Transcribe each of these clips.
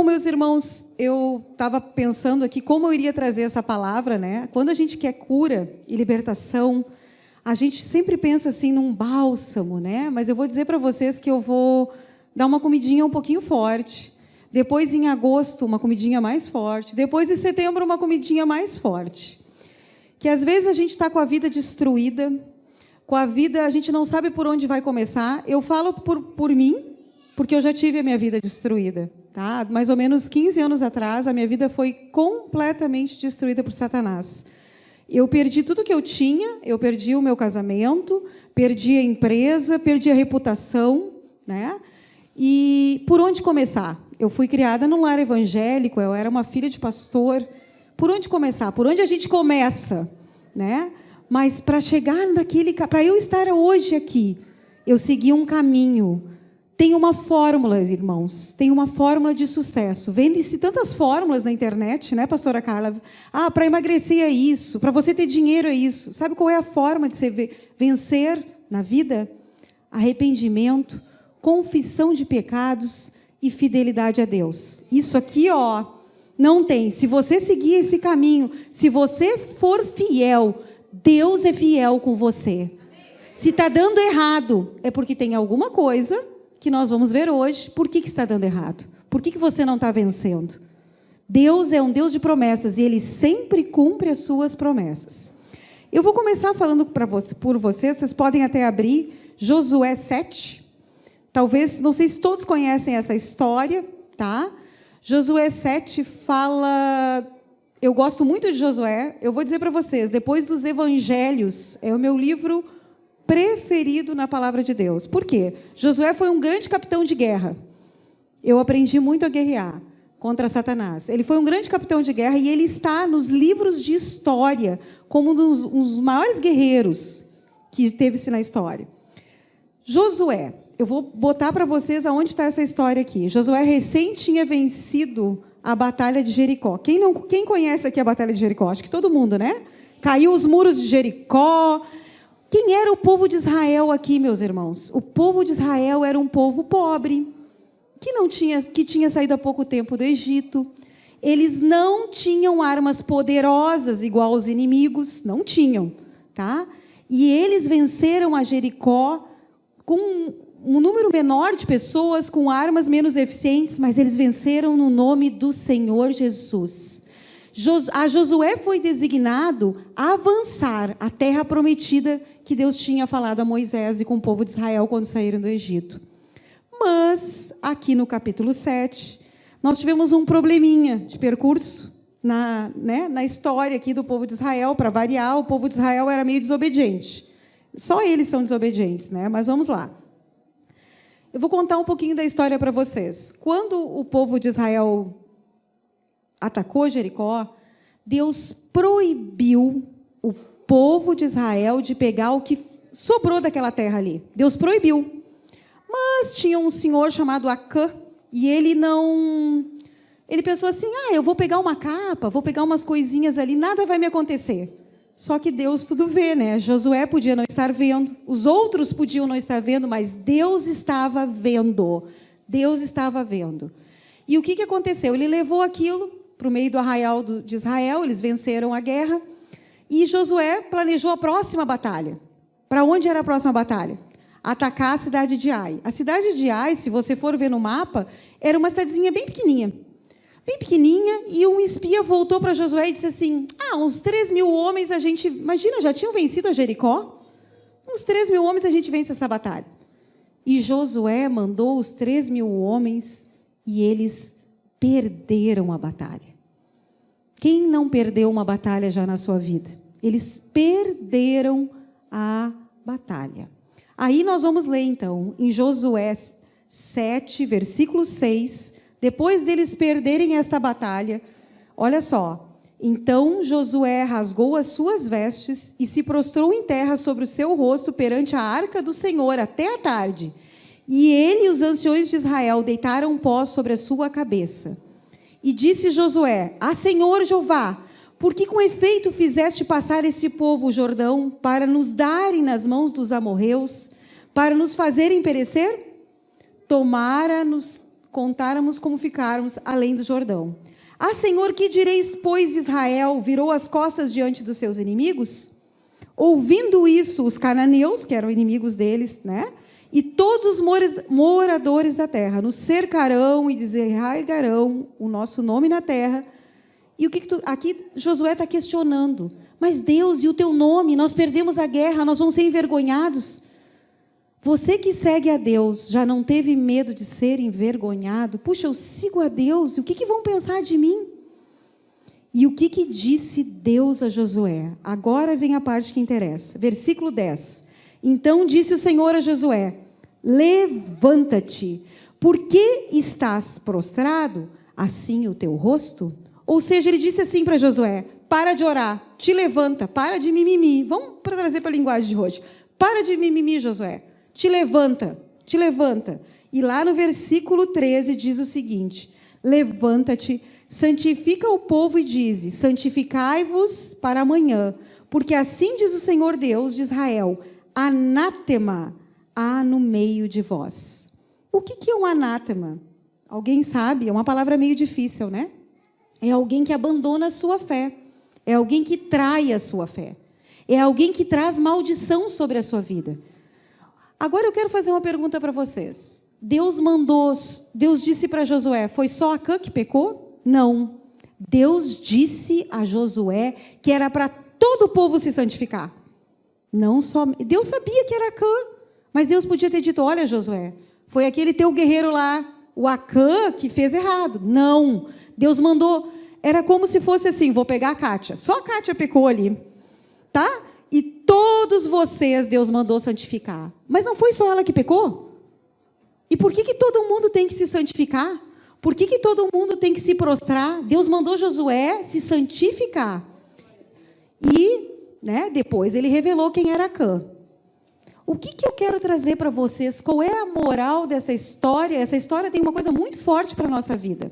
Bom, meus irmãos, eu estava pensando aqui como eu iria trazer essa palavra, né? Quando a gente quer cura e libertação, a gente sempre pensa assim num bálsamo, né? Mas eu vou dizer para vocês que eu vou dar uma comidinha um pouquinho forte. Depois, em agosto, uma comidinha mais forte. Depois, em setembro, uma comidinha mais forte. Que às vezes a gente está com a vida destruída, com a vida, a gente não sabe por onde vai começar. Eu falo por mim, porque eu já tive a minha vida destruída. Tá? Mais ou menos 15 anos atrás, a minha vida foi completamente destruída por Satanás. Eu perdi tudo que eu tinha, eu perdi o meu casamento, perdi a empresa, perdi a reputação, né? E por onde começar? Eu fui criada num lar evangélico, eu era uma filha de pastor. Por onde começar? Por onde a gente começa, né? Mas para chegar para eu estar hoje aqui, eu segui um caminho. Tem uma fórmula, irmãos, tem uma fórmula de sucesso. Vende-se tantas fórmulas na internet, né, pastora Carla? Para emagrecer é isso, para você ter dinheiro é isso. Sabe qual é a forma de você vencer na vida? Arrependimento, confissão de pecados e fidelidade a Deus. Isso aqui, ó, não tem. Se você seguir esse caminho, se você for fiel, Deus é fiel com você. Se está dando errado, é porque tem alguma coisa que nós vamos ver hoje. Por que está dando errado? Por que você não está vencendo? Deus é um Deus de promessas e Ele sempre cumpre as suas promessas. Eu vou começar falando por vocês podem até abrir Josué 7. Talvez, não sei se todos conhecem essa história, tá? Josué 7 fala... Eu gosto muito de Josué. Eu vou dizer para vocês, depois dos Evangelhos, é o meu livro preferido na palavra de Deus. Por quê? Josué foi um grande capitão de guerra. Eu aprendi muito a guerrear contra Satanás. Ele foi um grande capitão de guerra e ele está nos livros de história como um dos maiores guerreiros que teve-se na história. Josué, eu vou botar para vocês aonde está essa história aqui. Josué recém tinha vencido a Batalha de Jericó. Quem conhece aqui a Batalha de Jericó? Acho que todo mundo, né? Caiu os muros de Jericó. Quem era o povo de Israel aqui, meus irmãos? O povo de Israel era um povo pobre, que tinha saído há pouco tempo do Egito. Eles não tinham armas poderosas igual aos inimigos, não tinham, tá? E eles venceram a Jericó com um número menor de pessoas, com armas menos eficientes, mas eles venceram no nome do Senhor Jesus. A Josué foi designado a avançar a terra prometida que Deus tinha falado a Moisés e com o povo de Israel quando saíram do Egito. Mas, aqui no capítulo 7, nós tivemos um probleminha de percurso na história aqui do povo de Israel. Para variar, o povo de Israel era meio desobediente. Só eles são desobedientes, né? Mas vamos lá. Eu vou contar um pouquinho da história para vocês. Quando o povo de Israel atacou Jericó, Deus proibiu o povo de Israel de pegar o que sobrou daquela terra ali. Deus proibiu. Mas tinha um senhor chamado Acã, e ele pensou assim, eu vou pegar uma capa, vou pegar umas coisinhas ali, nada vai me acontecer. Só que Deus tudo vê, né? Josué podia não estar vendo, os outros podiam não estar vendo, mas Deus estava vendo. Deus estava vendo. E o que aconteceu? Ele levou aquilo para o meio do arraial de Israel, eles venceram a guerra, e Josué planejou a próxima batalha. Para onde era a próxima batalha? Atacar a cidade de Ai. A cidade de Ai, se você for ver no mapa, era uma cidadezinha bem pequenininha, e um espia voltou para Josué e disse assim, uns 3.000 homens a gente... Imagina, já tinham vencido a Jericó? Uns 3.000 homens a gente vence essa batalha. E Josué mandou os 3.000 homens e eles perderam a batalha. Quem não perdeu uma batalha já na sua vida? Eles perderam a batalha. Aí nós vamos ler, então, em Josué 7, versículo 6, depois deles perderem esta batalha, olha só. Então Josué rasgou as suas vestes e se prostrou em terra sobre o seu rosto perante a arca do Senhor até a tarde. E ele e os anciões de Israel deitaram pó sobre a sua cabeça. E disse Josué, Senhor Jeová, por que com efeito fizeste passar este povo o Jordão para nos darem nas mãos dos amorreus, para nos fazerem perecer? Tomara-nos contáramos como ficáramos além do Jordão. Ah, Senhor, que direis, pois Israel virou as costas diante dos seus inimigos? Ouvindo isso, os cananeus, que eram inimigos deles, né? E todos os moradores da terra nos cercarão e desarraigarão o nosso nome na terra. E aqui Josué está questionando. Mas Deus, e o teu nome? Nós perdemos a guerra, nós vamos ser envergonhados. Você que segue a Deus, já não teve medo de ser envergonhado? Puxa, eu sigo a Deus, e o que vão pensar de mim? E o que disse Deus a Josué? Agora vem a parte que interessa. Versículo 10. Então disse o Senhor a Josué: levanta-te, porque estás prostrado, assim o teu rosto? Ou seja, ele disse assim para Josué: para de orar, te levanta, para de mimimi. Vamos trazer para a linguagem de hoje. Para de mimimi, Josué. Te levanta, te levanta. E lá no versículo 13 diz o seguinte: levanta-te, santifica o povo e dize: santificai-vos para amanhã, porque assim diz o Senhor Deus de Israel: anátema há no meio de vós. O que é um anátema? Alguém sabe? É uma palavra meio difícil, né? É alguém que abandona a sua fé. É alguém que trai a sua fé. É alguém que traz maldição sobre a sua vida. Agora eu quero fazer uma pergunta para vocês. Deus disse para Josué: foi só Acã que pecou? Não. Deus disse a Josué que era para todo o povo se santificar. Não só. Deus sabia que era Acã, mas Deus podia ter dito: olha, Josué, foi aquele teu guerreiro lá, o Acã, que fez errado. Não. Deus mandou. Era como se fosse assim: vou pegar a Kátia. Só a Kátia pecou ali, tá? E todos vocês Deus mandou santificar. Mas não foi só ela que pecou? E por que todo mundo tem que se santificar? Por que todo mundo tem que se prostrar? Deus mandou Josué se santificar. E, depois ele revelou quem era Acã. O que eu quero trazer para vocês? Qual é a moral dessa história? Essa história tem uma coisa muito forte para a nossa vida.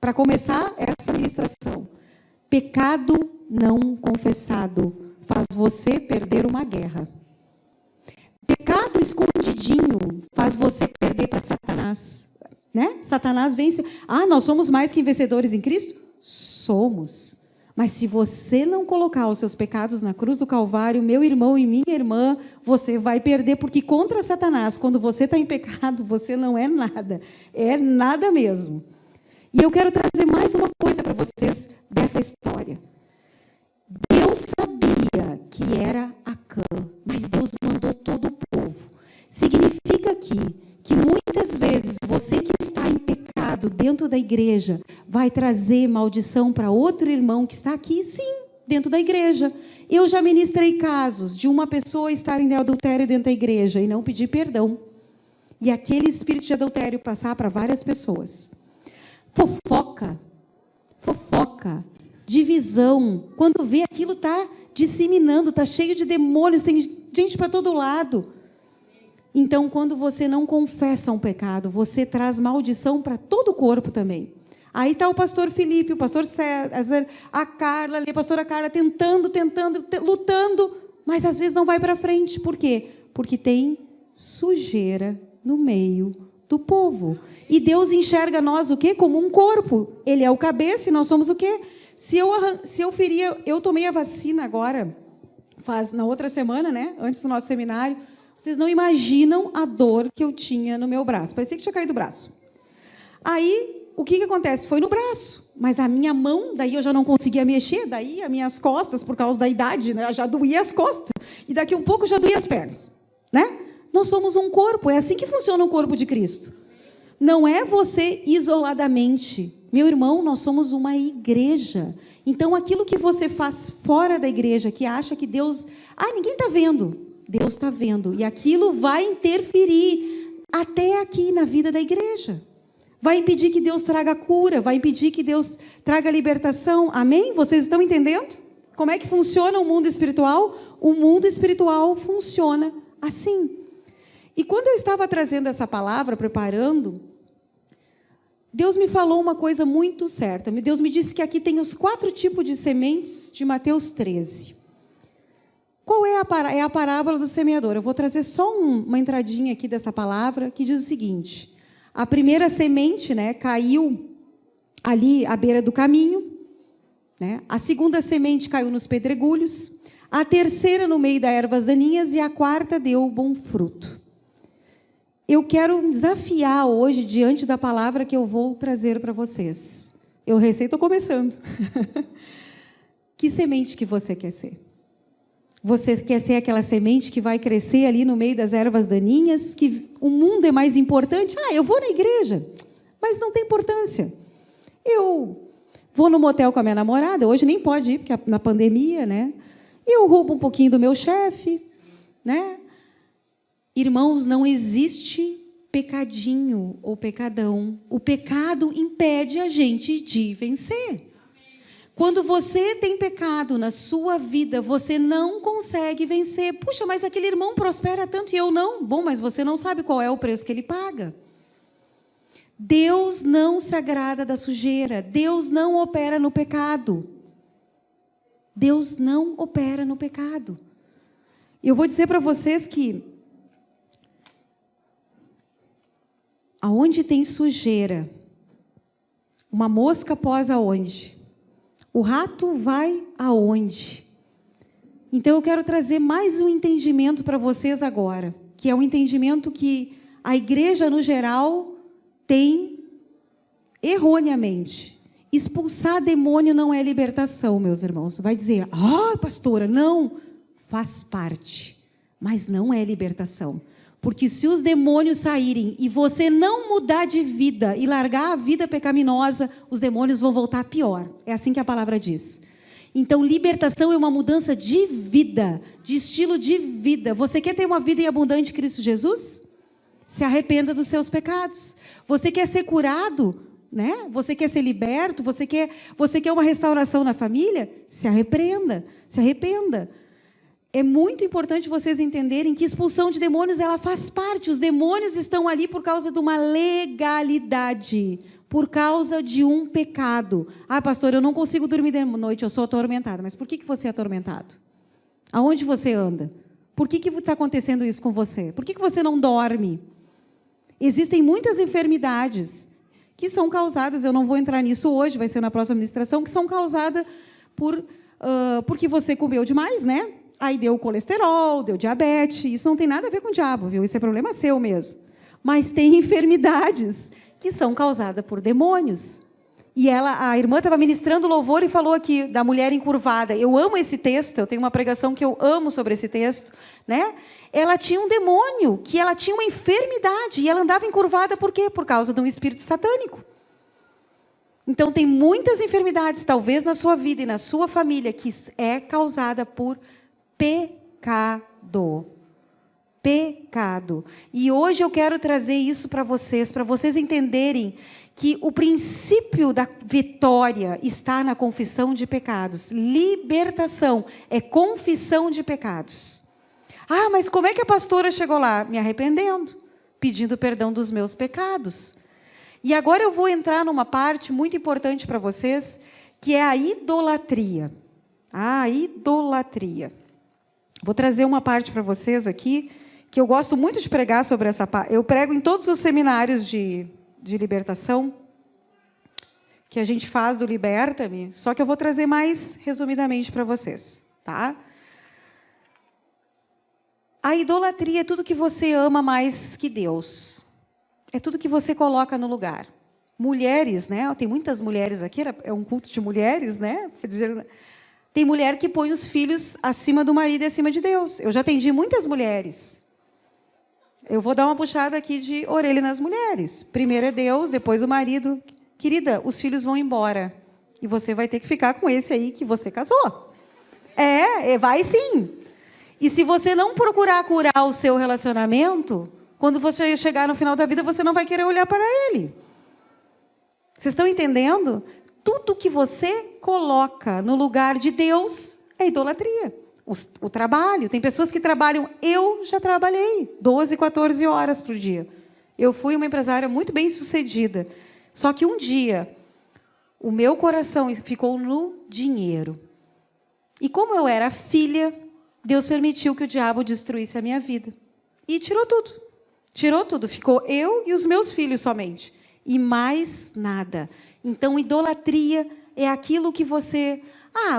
Para começar essa ministração: pecado não confessado faz você perder uma guerra. Pecado escondidinho faz você perder para Satanás. Satanás vence. Ah, nós somos mais que vencedores em Cristo? Somos. Mas se você não colocar os seus pecados na cruz do Calvário, meu irmão e minha irmã, você vai perder, porque contra Satanás, quando você está em pecado, você não é nada. É nada mesmo. E eu quero trazer mais uma coisa para vocês dessa história. Deus sabia que era Acã, mas Deus mandou todo o povo. Significa que muitas vezes você que está em pecado dentro da igreja vai trazer maldição para outro irmão que está aqui, sim, dentro da igreja. Eu já ministrei casos de uma pessoa estar em adultério dentro da igreja e não pedir perdão. E aquele espírito de adultério passar para várias pessoas. Fofoca, divisão. Quando vê aquilo está disseminando, está cheio de demônios, tem gente para todo lado. Então, quando você não confessa um pecado, você traz maldição para todo o corpo também. Aí está o pastor Felipe, o pastor César, a Carla, a pastora Carla, tentando, lutando, mas às vezes não vai para frente. Por quê? Porque tem sujeira no meio do povo. E Deus enxerga nós o quê? Como um corpo. Ele é o cabeça e nós somos o quê? Se eu ferir, eu tomei a vacina agora, na outra semana, antes do nosso seminário. Vocês não imaginam a dor que eu tinha no meu braço. Parecia que tinha caído o braço. Aí, o que acontece? Foi no braço. Mas a minha mão, daí eu já não conseguia mexer. Daí as minhas costas, por causa da idade, já doía as costas. E daqui um pouco já doía as pernas. Nós somos um corpo. É assim que funciona o corpo de Cristo. Não é você isoladamente. Meu irmão, nós somos uma igreja. Então, aquilo que você faz fora da igreja, que acha que Deus... ninguém está vendo. Deus está vendo. E aquilo vai interferir até aqui na vida da igreja. Vai impedir que Deus traga cura. Vai impedir que Deus traga libertação. Amém? Vocês estão entendendo? Como é que funciona o mundo espiritual? O mundo espiritual funciona assim. E quando eu estava trazendo essa palavra, preparando, Deus me falou uma coisa muito certa. Deus me disse que aqui tem os 4 tipos de sementes de Mateus 13. Qual é a parábola do semeador? Eu vou trazer só uma entradinha aqui dessa palavra, que diz o seguinte: A primeira semente, né, caiu ali à beira do caminho, né? A segunda semente caiu nos pedregulhos, a terceira no meio das ervas daninhas e a quarta deu bom fruto. Eu quero desafiar hoje, diante da palavra que eu vou trazer para vocês. Eu recém estou começando. Que semente que você quer ser? Você quer ser aquela semente que vai crescer ali no meio das ervas daninhas, que o mundo é mais importante? Eu vou na igreja, mas não tem importância. Eu vou no motel com a minha namorada, hoje nem pode ir, porque na pandemia, né? Eu roubo um pouquinho do meu chefe, né? Irmãos, não existe pecadinho ou pecadão. O pecado impede a gente de vencer. Quando você tem pecado na sua vida, você não consegue vencer. Puxa, mas aquele irmão prospera tanto e eu não. Bom, mas você não sabe qual é o preço que ele paga. Deus não se agrada da sujeira. Deus não opera no pecado. Deus não opera no pecado. Eu vou dizer para vocês que aonde tem sujeira, uma mosca posa aonde? O rato vai aonde? Então eu quero trazer mais um entendimento para vocês agora, que é um entendimento que a igreja no geral tem erroneamente. Expulsar demônio não é libertação, meus irmãos. Vai dizer, pastora, não, faz parte, mas não é libertação. Porque se os demônios saírem e você não mudar de vida e largar a vida pecaminosa, os demônios vão voltar pior. É assim que a palavra diz. Então, libertação é uma mudança de vida, de estilo de vida. Você quer ter uma vida em abundante em Cristo Jesus? Se arrependa dos seus pecados. Você quer ser curado, né? Você quer ser liberto? Você quer uma restauração na família? Se arrependa, se arrependa. É muito importante vocês entenderem que expulsão de demônios, ela faz parte. Os demônios estão ali por causa de uma legalidade, por causa de um pecado. Pastor, eu não consigo dormir de noite, eu sou atormentada. Mas por que você é atormentado? Aonde você anda? Por que está acontecendo isso com você? Por que você não dorme? Existem muitas enfermidades que são causadas, eu não vou entrar nisso hoje, vai ser na próxima ministração, que são causadas porque você comeu demais, né? Aí deu colesterol, deu diabetes. Isso não tem nada a ver com o diabo, viu? Isso é problema seu mesmo. Mas tem enfermidades que são causadas por demônios. E a irmã estava ministrando louvor e falou aqui da mulher encurvada. Eu amo esse texto, eu tenho uma pregação que eu amo sobre esse texto, né? Ela tinha um demônio, que ela tinha uma enfermidade, e ela andava encurvada por quê? Por causa de um espírito satânico. Então, tem muitas enfermidades, talvez na sua vida e na sua família, que é causada por pecado. Pecado. E hoje eu quero trazer isso para vocês entenderem que o princípio da vitória está na confissão de pecados. Libertação é confissão de pecados. Mas como é que a pastora chegou lá? Me arrependendo, pedindo perdão dos meus pecados. E agora eu vou entrar numa parte muito importante para vocês, que é a idolatria. A idolatria. Vou trazer uma parte para vocês aqui, que eu gosto muito de pregar sobre essa parte. Eu prego em todos os seminários de libertação que a gente faz do Liberta-me, só que eu vou trazer mais resumidamente para vocês, tá? A idolatria é tudo que você ama mais que Deus. É tudo que você coloca no lugar. Mulheres, né? Tem muitas mulheres aqui, é um culto de mulheres, né? Tem mulher que põe os filhos acima do marido e acima de Deus. Eu já atendi muitas mulheres. Eu vou dar uma puxada aqui de orelha nas mulheres. Primeiro é Deus, depois o marido. Querida, os filhos vão embora. E você vai ter que ficar com esse aí que você casou. Vai sim. E se você não procurar curar o seu relacionamento, quando você chegar no final da vida, você não vai querer olhar para ele. Vocês estão entendendo? Tudo que você coloca no lugar de Deus é idolatria. O trabalho, tem pessoas que trabalham, eu já trabalhei 12, 14 horas por dia. Eu fui uma empresária muito bem sucedida. Só que um dia, o meu coração ficou no dinheiro. E como eu era filha, Deus permitiu que o diabo destruísse a minha vida. E tirou tudo. Tirou tudo, ficou eu e os meus filhos somente. E mais nada. Então, idolatria é aquilo que você...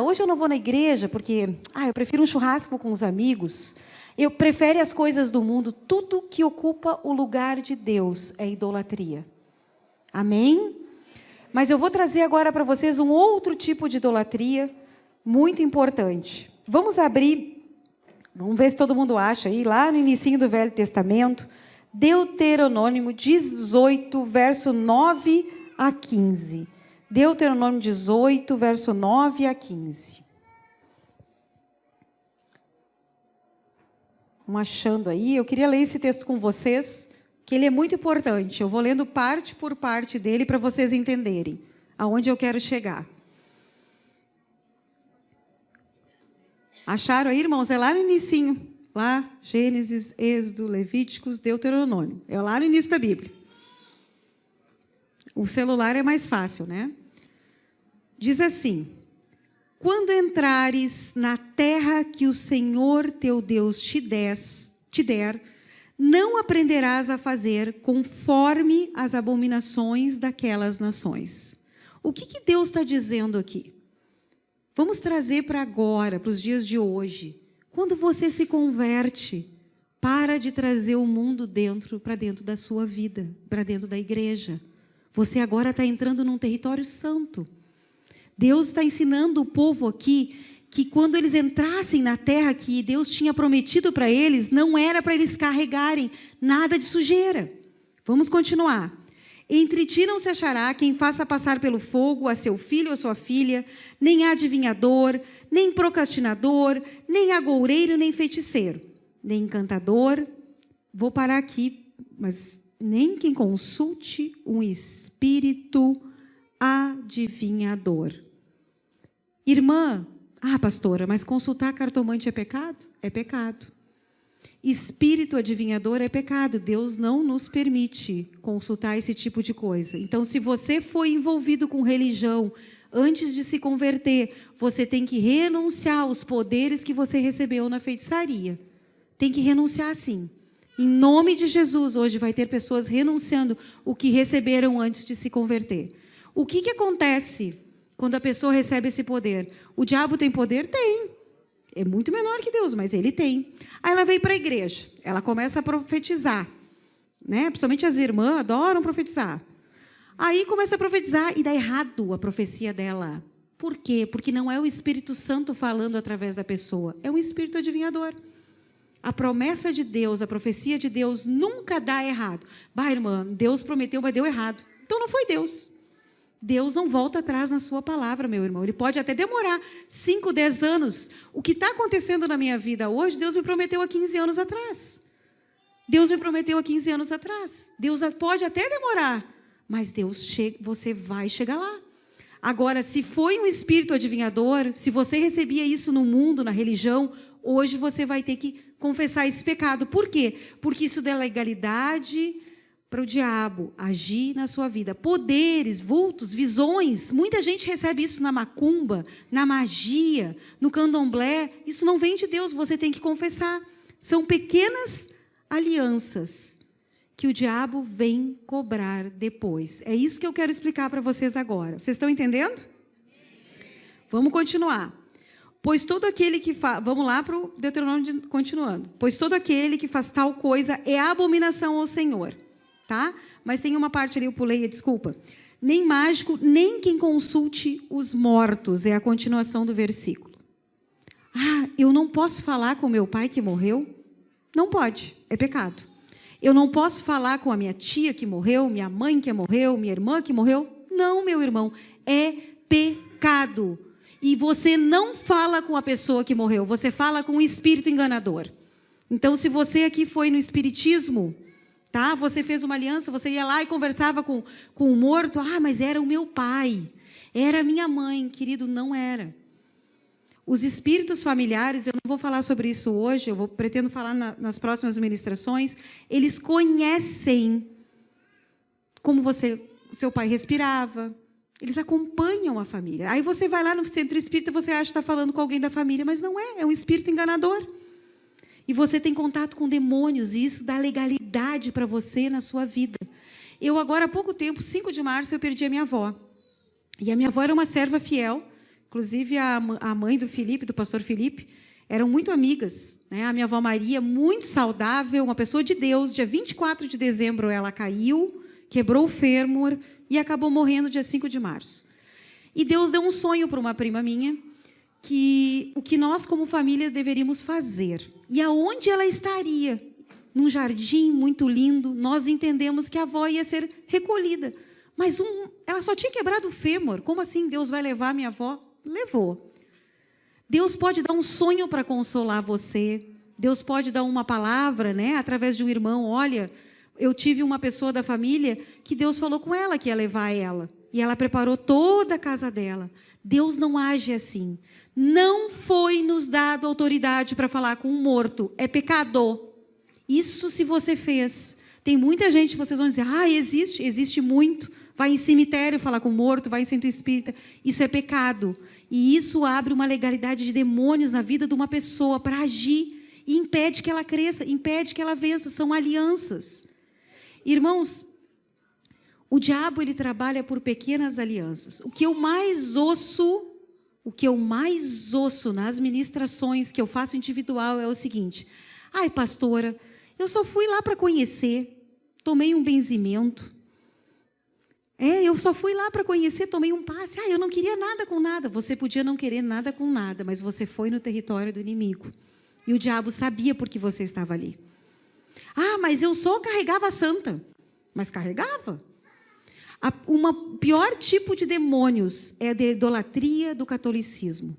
hoje eu não vou na igreja porque eu prefiro um churrasco com os amigos. Eu prefiro as coisas do mundo. Tudo que ocupa o lugar de Deus é idolatria. Amém? Mas eu vou trazer agora para vocês um outro tipo de idolatria muito importante. Vamos abrir, vamos ver se todo mundo acha aí, lá no inicinho do Velho Testamento, Deuteronômio 18, verso 9 a 15. Deuteronômio 18, verso 9 a 15. Vamos achando aí. Eu queria ler esse texto com vocês, que ele é muito importante. Eu vou lendo parte por parte dele para vocês entenderem aonde eu quero chegar. Acharam aí, irmãos? É lá no inicinho. Lá, Gênesis, Êxodo, Levíticos, Deuteronômio. É lá no início da Bíblia. O celular é mais fácil, né? Diz assim: quando entrares na terra que o Senhor teu Deus te der, não aprenderás a fazer conforme as abominações daquelas nações. O que Deus está dizendo aqui? Vamos trazer para agora, para os dias de hoje. Quando você se converte, para de trazer o mundo para dentro da sua vida, para dentro da igreja. Você agora está entrando num território santo. Deus está ensinando o povo aqui que quando eles entrassem na terra que Deus tinha prometido para eles, não era para eles carregarem nada de sujeira. Vamos continuar. Entre ti não se achará quem faça passar pelo fogo a seu filho ou a sua filha, nem adivinhador, nem procrastinador, nem agoureiro, nem feiticeiro, nem encantador. Vou parar aqui, mas nem quem consulte um espírito adivinhador. Irmã, pastora, mas consultar cartomante é pecado? É pecado. Espírito adivinhador é pecado. Deus não nos permite consultar esse tipo de coisa. Então, se você foi envolvido com religião antes de se converter, você tem que renunciar aos poderes que você recebeu na feitiçaria. Tem que renunciar sim. Em nome de Jesus, hoje vai ter pessoas renunciando o que receberam antes de se converter. O que acontece quando a pessoa recebe esse poder? O diabo tem poder? Tem. É muito menor que Deus, mas ele tem. Aí ela veio para a igreja, ela começa a profetizar, né? Principalmente as irmãs adoram profetizar. Aí começa a profetizar e dá errado a profecia dela. Por quê? Porque não é o Espírito Santo falando através da pessoa, é um espírito adivinhador. A promessa de Deus, a profecia de Deus nunca dá errado. Irmã, Deus prometeu, mas deu errado. Então não foi Deus. Deus não volta atrás na sua palavra, meu irmão. Ele pode até demorar 5, 10 anos. O que está acontecendo na minha vida hoje, Deus me prometeu há 15 anos atrás. Deus me prometeu há 15 anos atrás. Deus pode até demorar, mas você vai chegar lá. Agora, se foi um espírito adivinhador, se você recebia isso no mundo, na religião, hoje você vai ter que confessar esse pecado. Por quê? Porque isso dá legalidade para o diabo agir na sua vida. Poderes, vultos, visões. Muita gente recebe isso na macumba, na magia, no candomblé. Isso não vem de Deus, você tem que confessar. São pequenas alianças que o diabo vem cobrar depois. É isso que eu quero explicar para vocês agora. Vocês estão entendendo? Vamos continuar. Pois todo aquele que faz... Vamos lá para o Deuteronômio continuando. Pois todo aquele que faz tal coisa é abominação ao Senhor. Tá? Mas tem uma parte ali, eu pulei, desculpa. Nem mágico, nem quem consulte os mortos. É a continuação do versículo. Eu não posso falar com meu pai que morreu? Não pode, é pecado. Eu não posso falar com a minha tia que morreu, minha mãe que morreu, minha irmã que morreu? Não, meu irmão, é pecado. E você não fala com a pessoa que morreu, você fala com um espírito enganador. Então, se você aqui foi no espiritismo... Tá? Você fez uma aliança, você ia lá e conversava com o morto. Mas era o meu pai, era a minha mãe. Querido, não era. Os espíritos familiares, eu não vou falar sobre isso hoje, pretendo falar nas próximas ministrações. Eles conhecem como seu pai respirava. Eles acompanham a família. Aí você vai lá no centro espírita, você acha que está falando com alguém da família, mas não é um espírito enganador. E você tem contato com demônios, e isso dá legalidade legalidade para você na sua vida. Eu agora, há pouco tempo, 5 de março, eu perdi a minha avó. E a minha avó era uma serva fiel, inclusive a mãe do Felipe, do pastor Felipe, eram muito amigas, né? A minha avó Maria, muito saudável, uma pessoa de Deus. Dia 24 de dezembro ela caiu, quebrou o fêmur e acabou morrendo dia 5 de março. E Deus deu um sonho para uma prima minha, que o que nós como família deveríamos fazer. E aonde ela estaria? Num jardim muito lindo. Nós entendemos que a avó ia ser recolhida. Mas ela só tinha quebrado o fêmur. Como assim Deus vai levar a minha avó? Levou. Deus pode dar um sonho para consolar você. Deus pode dar uma palavra, né, através de um irmão. Olha, eu tive uma pessoa da família que Deus falou com ela que ia levar ela. E ela preparou toda a casa dela. Deus não age assim. Não foi nos dado autoridade para falar com um morto. É pecado. Isso se você fez. Tem muita gente, vocês vão dizer, existe muito. Vai em cemitério falar com morto, vai em centro espírita. Isso é pecado. E isso abre uma legalidade de demônios na vida de uma pessoa para agir. E impede que ela cresça, impede que ela vença. São alianças. Irmãos, o diabo ele trabalha por pequenas alianças. O que eu mais ouço nas ministrações que eu faço individual é o seguinte: ai, pastora, eu só fui lá para conhecer, tomei um benzimento. Eu só fui lá para conhecer, tomei um passe. Eu não queria nada com nada. Você podia não querer nada com nada, mas você foi no território do inimigo. E o diabo sabia por que você estava ali. Mas eu só carregava a santa. Mas carregava. O pior tipo de demônios é a de idolatria do catolicismo.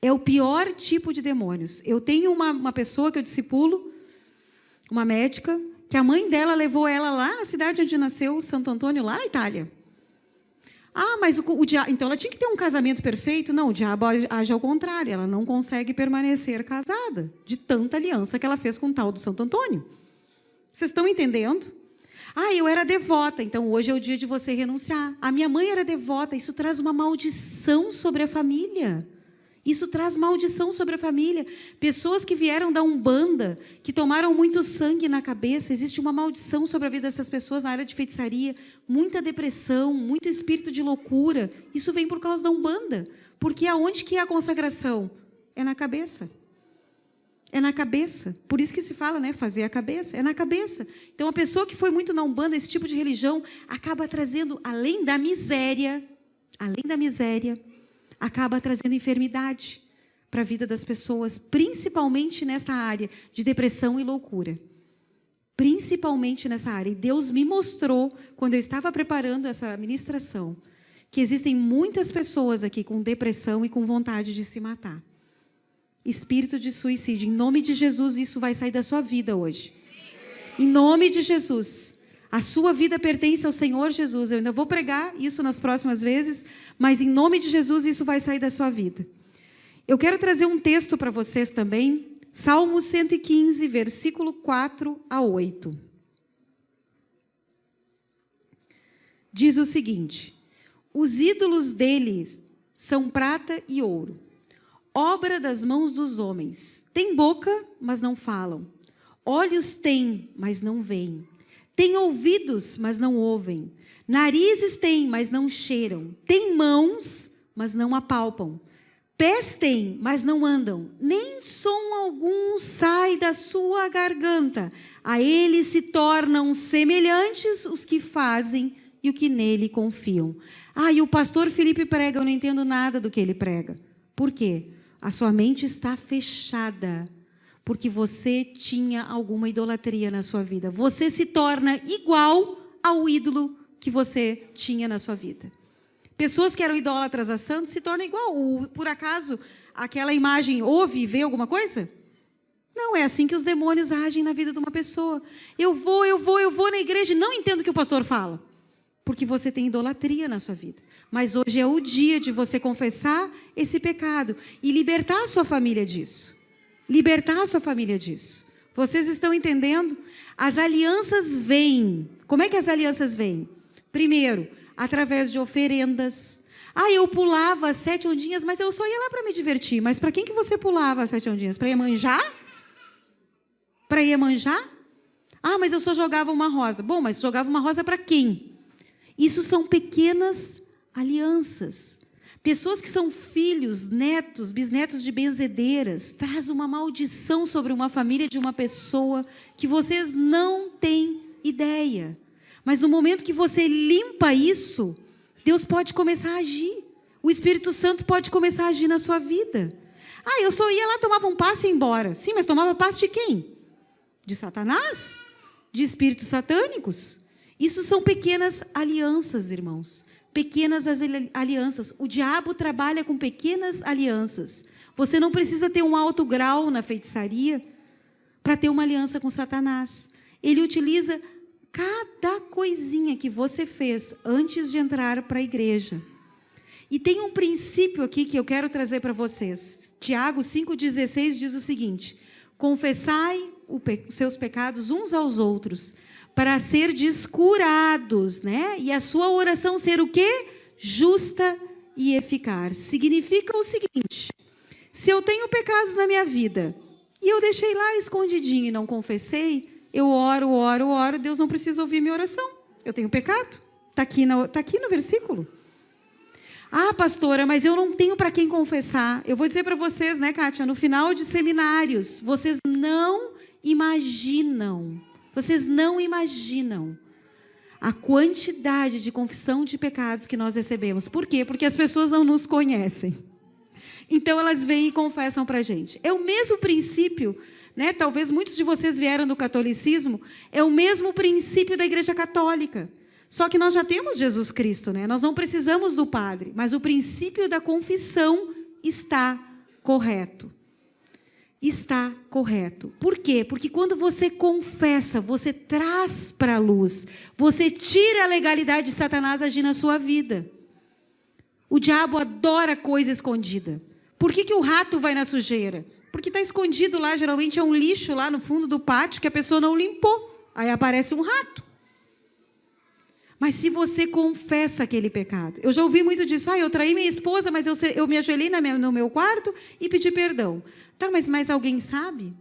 É o pior tipo de demônios. Eu tenho uma pessoa que eu discipulo, uma médica, que a mãe dela levou ela lá na cidade onde nasceu, Santo Antônio, lá na Itália. Mas o diabo... Então, ela tinha que ter um casamento perfeito? Não, o diabo age ao contrário. Ela não consegue permanecer casada, de tanta aliança que ela fez com o tal do Santo Antônio. Vocês estão entendendo? Eu era devota, então hoje é o dia de você renunciar. A minha mãe era devota, isso traz uma maldição sobre a família. Isso traz maldição sobre a família. Pessoas que vieram da Umbanda, que tomaram muito sangue na cabeça, existe uma maldição sobre a vida dessas pessoas na área de feitiçaria, muita depressão, muito espírito de loucura. Isso vem por causa da Umbanda. Porque aonde que é a consagração? É na cabeça. É na cabeça. Por isso que se fala, né? Fazer a cabeça. É na cabeça. Então, a pessoa que foi muito na Umbanda, esse tipo de religião, acaba trazendo, além da miséria, acaba trazendo enfermidade para a vida das pessoas, principalmente nessa área de depressão e loucura. Principalmente nessa área. E Deus me mostrou, quando eu estava preparando essa ministração, que existem muitas pessoas aqui com depressão e com vontade de se matar. Espírito de suicídio. Em nome de Jesus, isso vai sair da sua vida hoje. Em nome de Jesus. A sua vida pertence ao Senhor Jesus. Eu ainda vou pregar isso nas próximas vezes, mas em nome de Jesus, isso vai sair da sua vida. Eu quero trazer um texto para vocês também. Salmo 115, versículo 4 a 8. Diz o seguinte: os ídolos deles são prata e ouro, obra das mãos dos homens. Tem boca, mas não falam. Olhos têm, mas não veem. Têm ouvidos, mas não ouvem. Narizes têm, mas não cheiram. Têm mãos, mas não apalpam. Pés têm, mas não andam. Nem som algum sai da sua garganta. A eles se tornam semelhantes os que fazem e o que nele confiam. E o pastor Felipe prega, eu não entendo nada do que ele prega. Por quê? A sua mente está fechada, porque você tinha alguma idolatria na sua vida. Você se torna igual ao ídolo que você tinha na sua vida. Pessoas que eram idólatras a santos se tornam igual. Por acaso, aquela imagem ouve e vê alguma coisa? Não, é assim que os demônios agem na vida de uma pessoa. Eu vou na igreja e não entendo o que o pastor fala. Porque você tem idolatria na sua vida. Mas hoje é o dia de você confessar esse pecado e libertar a sua família disso. Libertar a sua família disso. Vocês estão entendendo? As alianças vêm. Como é que as alianças vêm? Primeiro, através de oferendas. Eu pulava as 7 ondinhas, mas eu só ia lá para me divertir. Mas para quem que você pulava as 7 ondinhas? Para Iemanjá? Para Iemanjá? Ah, mas eu só jogava uma rosa. Bom, mas jogava uma rosa para quem? Isso são pequenas alianças. Pessoas que são filhos, netos, bisnetos de benzedeiras, traz uma maldição sobre uma família de uma pessoa que vocês não têm ideia. Mas no momento que você limpa isso, Deus pode começar a agir. O Espírito Santo pode começar a agir na sua vida. Ah, eu só ia lá, tomava um passe e ia embora. Sim, mas tomava passe de quem? De Satanás? De espíritos satânicos? Isso são pequenas alianças, irmãos. Pequenas alianças. O diabo trabalha com pequenas alianças. Você não precisa ter um alto grau na feitiçaria para ter uma aliança com Satanás. Ele utiliza cada coisinha que você fez antes de entrar para a igreja. E tem um princípio aqui que eu quero trazer para vocês. Tiago 5,16 diz o seguinte: confessai os seus pecados uns aos outros, para serdes curados, né? E a sua oração ser o quê? Justa e eficaz. Significa o seguinte: se eu tenho pecados na minha vida, e eu deixei lá escondidinho e não confessei, eu oro, Deus não precisa ouvir minha oração. Eu tenho pecado. Está aqui no versículo. Ah, pastora, mas eu não tenho para quem confessar. Eu vou dizer para vocês, né, Kátia, no final de seminários, vocês não imaginam a quantidade de confissão de pecados que nós recebemos. Por quê? Porque as pessoas não nos conhecem. Então, elas vêm e confessam para a gente. É o mesmo princípio, né? Talvez muitos de vocês vieram do catolicismo, é o mesmo princípio da Igreja Católica. Só que nós já temos Jesus Cristo, né? Nós não precisamos do padre, mas o princípio da confissão está correto. Está correto. Por quê? Porque quando você confessa, você traz para a luz, você tira a legalidade de Satanás agir na sua vida. O diabo adora coisa escondida. Por que o rato vai na sujeira? Porque está escondido lá, geralmente é um lixo lá no fundo do pátio que a pessoa não limpou. Aí aparece um rato. Mas se você confessa aquele pecado... Eu já ouvi muito disso. Eu traí minha esposa, mas eu me ajoelhei no meu quarto e pedi perdão. Tá, mas alguém sabe?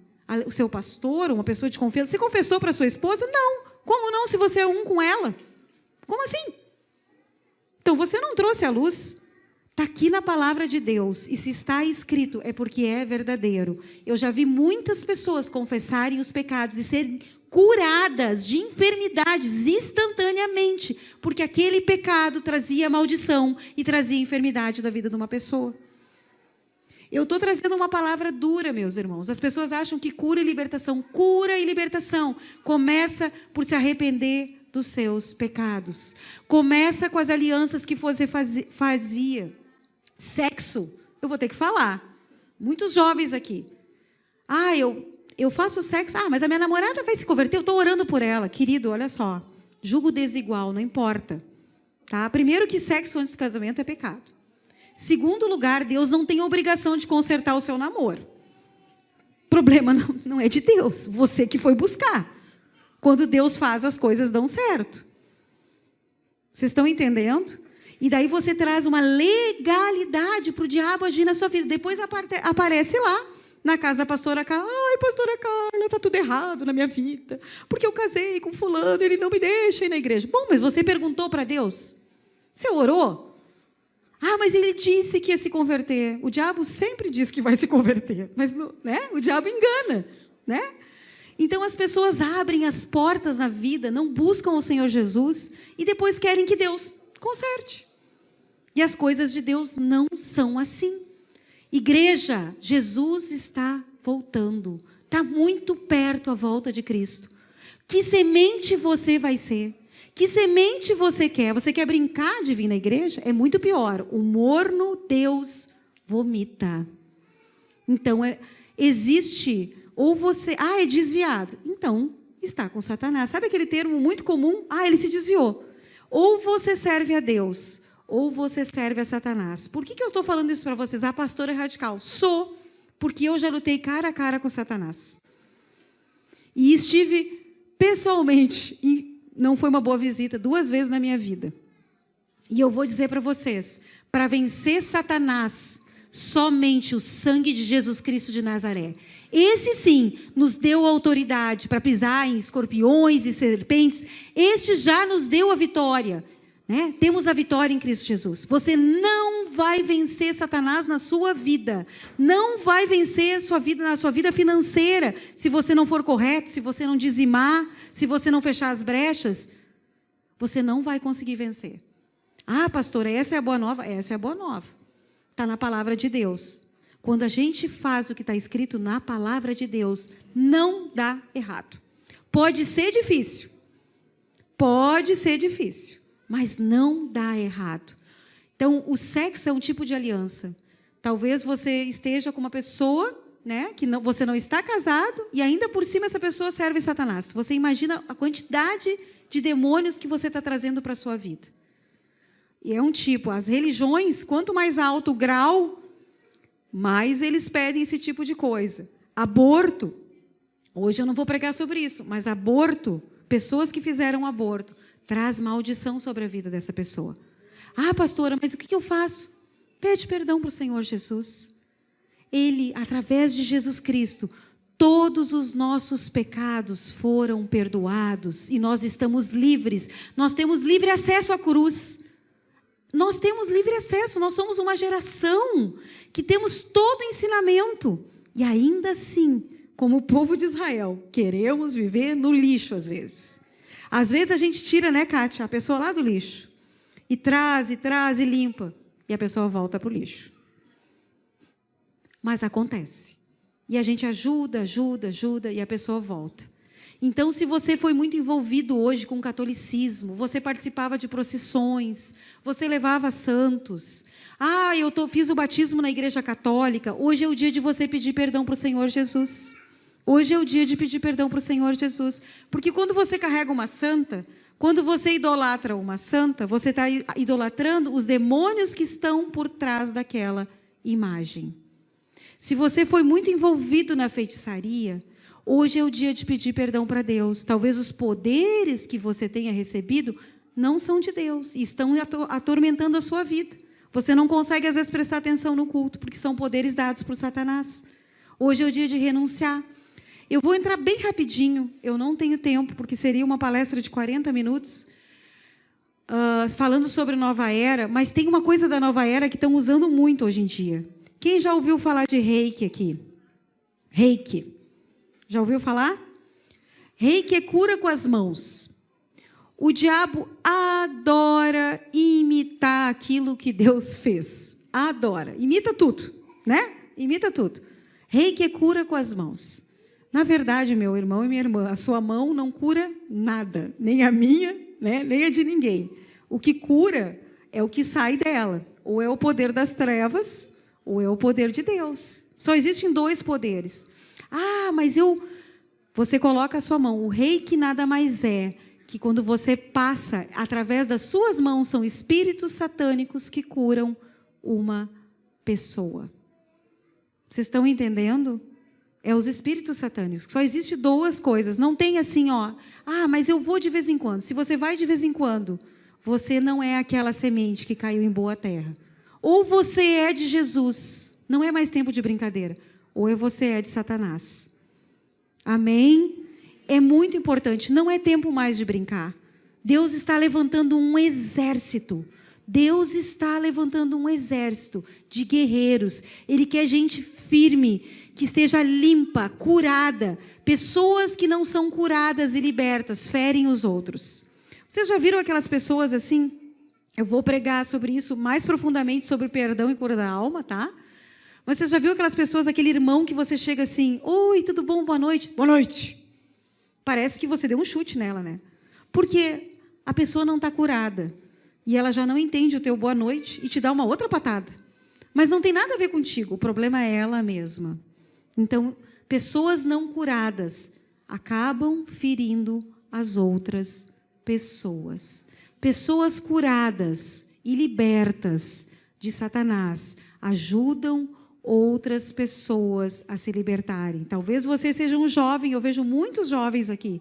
O seu pastor, uma pessoa de confiança... Você confessou para sua esposa? Não. Como não, se você é um com ela? Como assim? Então, você não trouxe a luz. Está aqui na palavra de Deus. E se está escrito, é porque é verdadeiro. Eu já vi muitas pessoas confessarem os pecados e serem curadas de enfermidades instantaneamente, porque aquele pecado trazia maldição e trazia enfermidade da vida de uma pessoa. Eu estou trazendo uma palavra dura, meus irmãos. As pessoas acham que cura e libertação começa por se arrepender dos seus pecados. Começa com as alianças que você fazia. Sexo, eu vou ter que falar. Muitos jovens aqui. Eu faço sexo, mas a minha namorada vai se converter, eu estou orando por ela. Querido, olha só, julgo desigual, não importa. Tá? Primeiro que sexo antes do casamento é pecado. Segundo lugar, Deus não tem obrigação de consertar o seu namoro. O problema não é de Deus, você que foi buscar. Quando Deus faz, as coisas dão certo. Vocês estão entendendo? E daí você traz uma legalidade para o diabo agir na sua vida. Depois aparece lá, na casa da pastora Carla. Ai, pastora Carla, está tudo errado na minha vida. Porque eu casei com fulano, ele não me deixa ir na igreja. Bom, mas você perguntou para Deus? Você orou? Mas ele disse que ia se converter. O diabo sempre diz que vai se converter. Mas né? O diabo engana. Né? Então, as pessoas abrem as portas na vida, não buscam o Senhor Jesus e depois querem que Deus conserte. E as coisas de Deus não são assim. Igreja, Jesus está voltando. Está muito perto a volta de Cristo. Que semente você vai ser? Que semente você quer? Você quer brincar de vir na igreja? É muito pior. O morno Deus vomita. Então, existe... Ou você... é desviado. Então, está com Satanás. Sabe aquele termo muito comum? Ele se desviou. Ou você serve a Deus... ou você serve a Satanás. Por que eu estou falando isso para vocês? A pastora é radical. Sou, porque eu já lutei cara a cara com Satanás. E estive pessoalmente, e não foi uma boa visita, 2 vezes na minha vida. E eu vou dizer para vocês, para vencer Satanás, somente o sangue de Jesus Cristo de Nazaré. Esse sim nos deu autoridade para pisar em escorpiões e serpentes. Este já nos deu a vitória, né? Temos a vitória em Cristo Jesus. Você não vai vencer Satanás na sua vida. Não vai vencer na sua vida financeira, se você não for correto, se você não dizimar, se você não fechar as brechas. Você não vai conseguir vencer. Ah, pastora, essa é a boa nova? Essa é a boa nova. Está na palavra de Deus. Quando a gente faz o que está escrito na palavra de Deus, não dá errado. Pode ser difícil, mas não dá errado. Então, o sexo é um tipo de aliança. Talvez você esteja com uma pessoa, né, que você não está casado, e ainda por cima essa pessoa serve Satanás. Você imagina a quantidade de demônios que você está trazendo para a sua vida. E é um tipo, as religiões, quanto mais alto o grau, mais eles pedem esse tipo de coisa. Aborto, hoje eu não vou pregar sobre isso, mas aborto, pessoas que fizeram aborto, traz maldição sobre a vida dessa pessoa. Ah, pastora, mas o que eu faço? Pede perdão para o Senhor Jesus. Ele, através de Jesus Cristo, todos os nossos pecados foram perdoados e nós estamos livres. Nós temos livre acesso à cruz. Nós temos livre acesso, nós somos uma geração que temos todo o ensinamento. E ainda assim, como o povo de Israel, queremos viver no lixo às vezes. Às vezes a gente tira, né, Kátia, a pessoa lá do lixo. E traz, e limpa. E a pessoa volta para o lixo. Mas acontece. E a gente ajuda, e a pessoa volta. Então, se você foi muito envolvido hoje com o catolicismo, você participava de procissões, você levava santos. Ah, fiz o batismo na igreja católica. Hoje é o dia de você pedir perdão para o Senhor Jesus. Hoje é o dia de pedir perdão para o Senhor Jesus. Porque quando você carrega uma santa, quando você idolatra uma santa, você está idolatrando os demônios que estão por trás daquela imagem. Se você foi muito envolvido na feitiçaria, hoje é o dia de pedir perdão para Deus. Talvez os poderes que você tenha recebido não são de Deus e estão atormentando a sua vida. Você não consegue, às vezes, prestar atenção no culto, porque são poderes dados por Satanás. Hoje é o dia de renunciar. Eu vou entrar bem rapidinho, eu não tenho tempo, porque seria uma palestra de 40 minutos, falando sobre Nova Era, mas tem uma coisa da Nova Era que estão usando muito hoje em dia. Quem já ouviu falar de Reiki aqui? Reiki. Já ouviu falar? Reiki é cura com as mãos. O diabo adora imitar aquilo que Deus fez. Adora. Imita tudo, né? Imita tudo. Reiki é cura com as mãos. Na verdade, meu irmão e minha irmã, a sua mão não cura nada. Nem a minha, né? Nem a de ninguém. O que cura é o que sai dela. Ou é o poder das trevas, ou é o poder de Deus. Só existem dois poderes. Ah, mas você coloca a sua mão. O reiki nada mais é que quando você passa, através das suas mãos, são espíritos satânicos que curam uma pessoa. Vocês estão entendendo? É os espíritos satânicos. Só existe duas coisas. Não tem assim, ó. Ah, mas eu vou de vez em quando. Se você vai de vez em quando, você não é aquela semente que caiu em boa terra. Ou você é de Jesus. Não é mais tempo de brincadeira. Ou você é de Satanás. Amém? É muito importante. Não é tempo mais de brincar. Deus está levantando um exército. Deus está levantando um exército de guerreiros. Ele quer gente firme, que esteja limpa, curada. Pessoas que não são curadas e libertas, ferem os outros. Vocês já viram aquelas pessoas assim? Eu vou pregar sobre isso mais profundamente, sobre perdão e cura da alma, tá? Mas você já viu aquelas pessoas, aquele irmão que você chega assim, oi, tudo bom, boa noite? Boa noite. Parece que você deu um chute nela, né? Porque a pessoa não está curada. E ela já não entende o teu boa noite e te dá uma outra patada. Mas não tem nada a ver contigo, o problema é ela mesma. Então, pessoas não curadas acabam ferindo as outras pessoas. Pessoas curadas e libertas de Satanás ajudam outras pessoas a se libertarem. Talvez você seja um jovem, eu vejo muitos jovens aqui.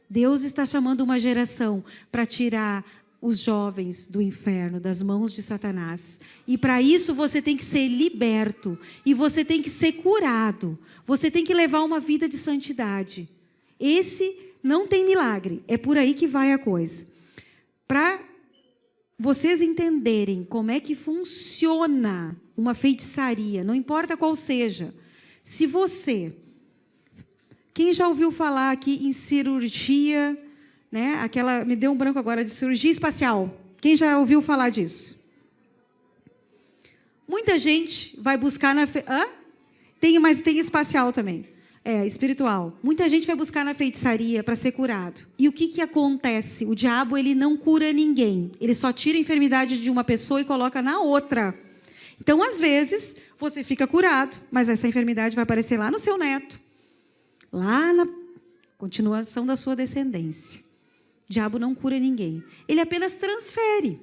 Deus está chamando uma geração para tirar os jovens do inferno, das mãos de Satanás. E para isso você tem que ser liberto. E você tem que ser curado. Você tem que levar uma vida de santidade. Esse não tem milagre. É por aí que vai a coisa. Para vocês entenderem como é que funciona uma feitiçaria, não importa qual seja. Se você... Quem já ouviu falar aqui em cirurgia... né? Me deu um branco agora, de cirurgia espacial. Quem já ouviu falar disso? Muita gente vai buscar na... Mas tem espacial também. Espiritual. Muita gente vai buscar na feitiçaria para ser curado. E o que acontece? O diabo, ele não cura ninguém. Ele só tira a enfermidade de uma pessoa e coloca na outra. Então, às vezes, você fica curado, mas essa enfermidade vai aparecer lá no seu neto. Lá na continuação da sua descendência. O diabo não cura ninguém. Ele apenas transfere.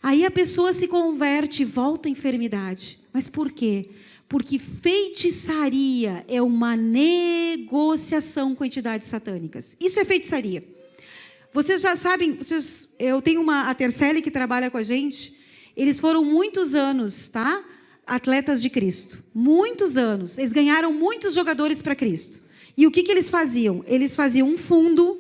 Aí a pessoa se converte e volta à enfermidade. Mas por quê? Porque feitiçaria é uma negociação com entidades satânicas. Isso é feitiçaria. Vocês já sabem, eu tenho a Tercele que trabalha com a gente. Eles foram muitos anos, tá? Atletas de Cristo. Muitos anos. Eles ganharam muitos jogadores para Cristo. E o que eles faziam? Eles faziam um fundo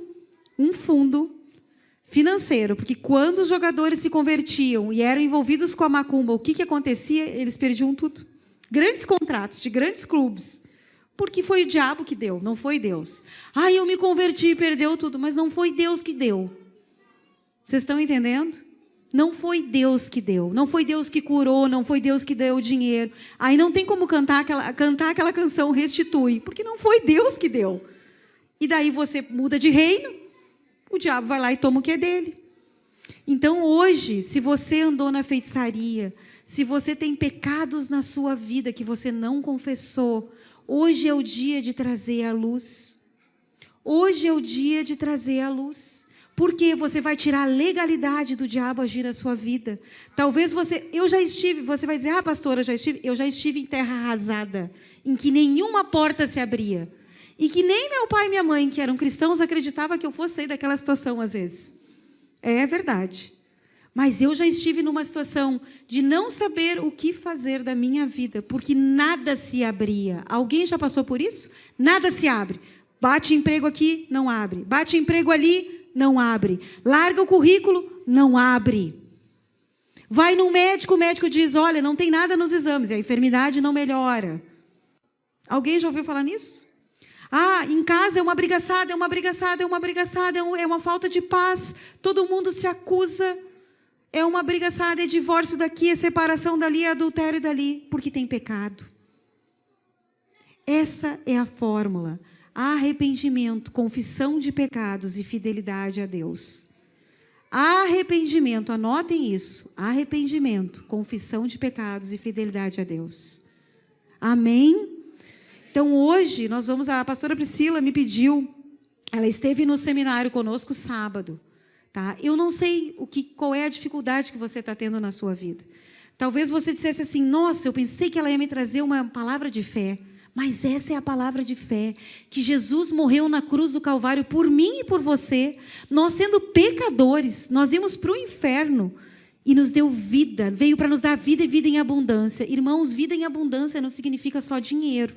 financeiro, porque quando os jogadores se convertiam e eram envolvidos com a macumba, o que acontecia? Eles perdiam tudo. Grandes contratos de grandes clubes, porque foi o diabo que deu, não foi Deus. Eu me converti e perdeu tudo, mas não foi Deus que deu. Vocês estão entendendo? Não foi Deus que deu, não foi Deus que curou, não foi Deus que deu o dinheiro. Aí não tem como cantar aquela canção Restitui, porque não foi Deus que deu. E daí você muda de reino, o diabo vai lá e toma o que é dele. Então hoje, se você andou na feitiçaria, se você tem pecados na sua vida que você não confessou, hoje é o dia de trazer a luz. Hoje é o dia de trazer a luz. Porque você vai tirar a legalidade do diabo agir na sua vida. Talvez você vai dizer, pastora, eu já estive em terra arrasada, em que nenhuma porta se abria. E que nem meu pai e minha mãe, que eram cristãos, acreditavam que eu fosse sair daquela situação às vezes. É verdade. Mas eu já estive numa situação de não saber o que fazer da minha vida, porque nada se abria. Alguém já passou por isso? Nada se abre. Bate emprego aqui, não abre. Bate emprego ali, não abre. Larga o currículo, não abre. Vai no médico, o médico diz, olha, não tem nada nos exames, e a enfermidade não melhora. Alguém já ouviu falar nisso? Em casa é uma brigaçada, é uma falta de paz, todo mundo se acusa, é uma brigaçada, é divórcio daqui, é separação dali, é adultério dali, porque tem pecado. Essa é a fórmula. Arrependimento, confissão de pecados e fidelidade a Deus. Arrependimento, anotem isso. Arrependimento, confissão de pecados e fidelidade a Deus. Amém? Então hoje a pastora Priscila me pediu, ela esteve no seminário conosco sábado. Tá? Eu não sei qual é a dificuldade que você está tendo na sua vida. Talvez você dissesse assim, nossa, eu pensei que ela ia me trazer uma palavra de fé. Mas essa é a palavra de fé, que Jesus morreu na cruz do Calvário por mim e por você. Nós sendo pecadores, nós íamos para o inferno e nos deu vida, veio para nos dar vida e vida em abundância. Irmãos, vida em abundância não significa só dinheiro.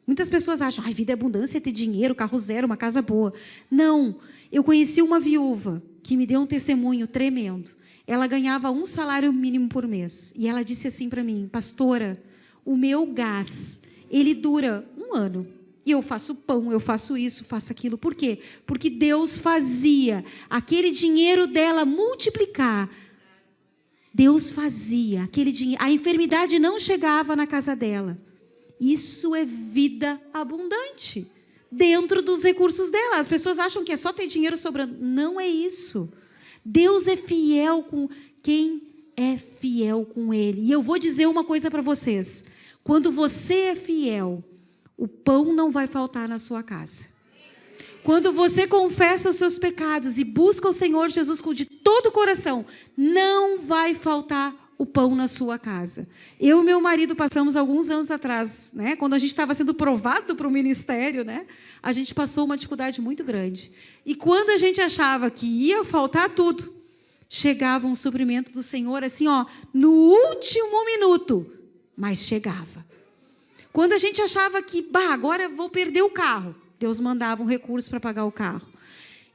Muitas pessoas acham, vida em abundância é ter dinheiro, carro zero, uma casa boa. Não, eu conheci uma viúva que me deu um testemunho tremendo. Ela ganhava 1 salário mínimo por mês. E ela disse assim para mim, pastora, o meu gás... ele dura 1 ano. E eu faço pão, eu faço isso, faço aquilo. Por quê? Porque Deus fazia aquele dinheiro dela multiplicar. Deus fazia aquele dinheiro. A enfermidade não chegava na casa dela. Isso é vida abundante. Dentro dos recursos dela. As pessoas acham que é só ter dinheiro sobrando. Não é isso. Deus é fiel com quem é fiel com Ele. E eu vou dizer uma coisa para vocês. Quando você é fiel, o pão não vai faltar na sua casa. Quando você confessa os seus pecados e busca o Senhor Jesus de todo o coração, não vai faltar o pão na sua casa. Eu e meu marido passamos alguns anos atrás, né, quando a gente estava sendo provado para o ministério, né, a gente passou uma dificuldade muito grande. E quando a gente achava que ia faltar tudo, chegava um suprimento do Senhor, assim, ó, no último minuto, mas chegava. Quando a gente achava que, agora eu vou perder o carro, Deus mandava um recurso para pagar o carro.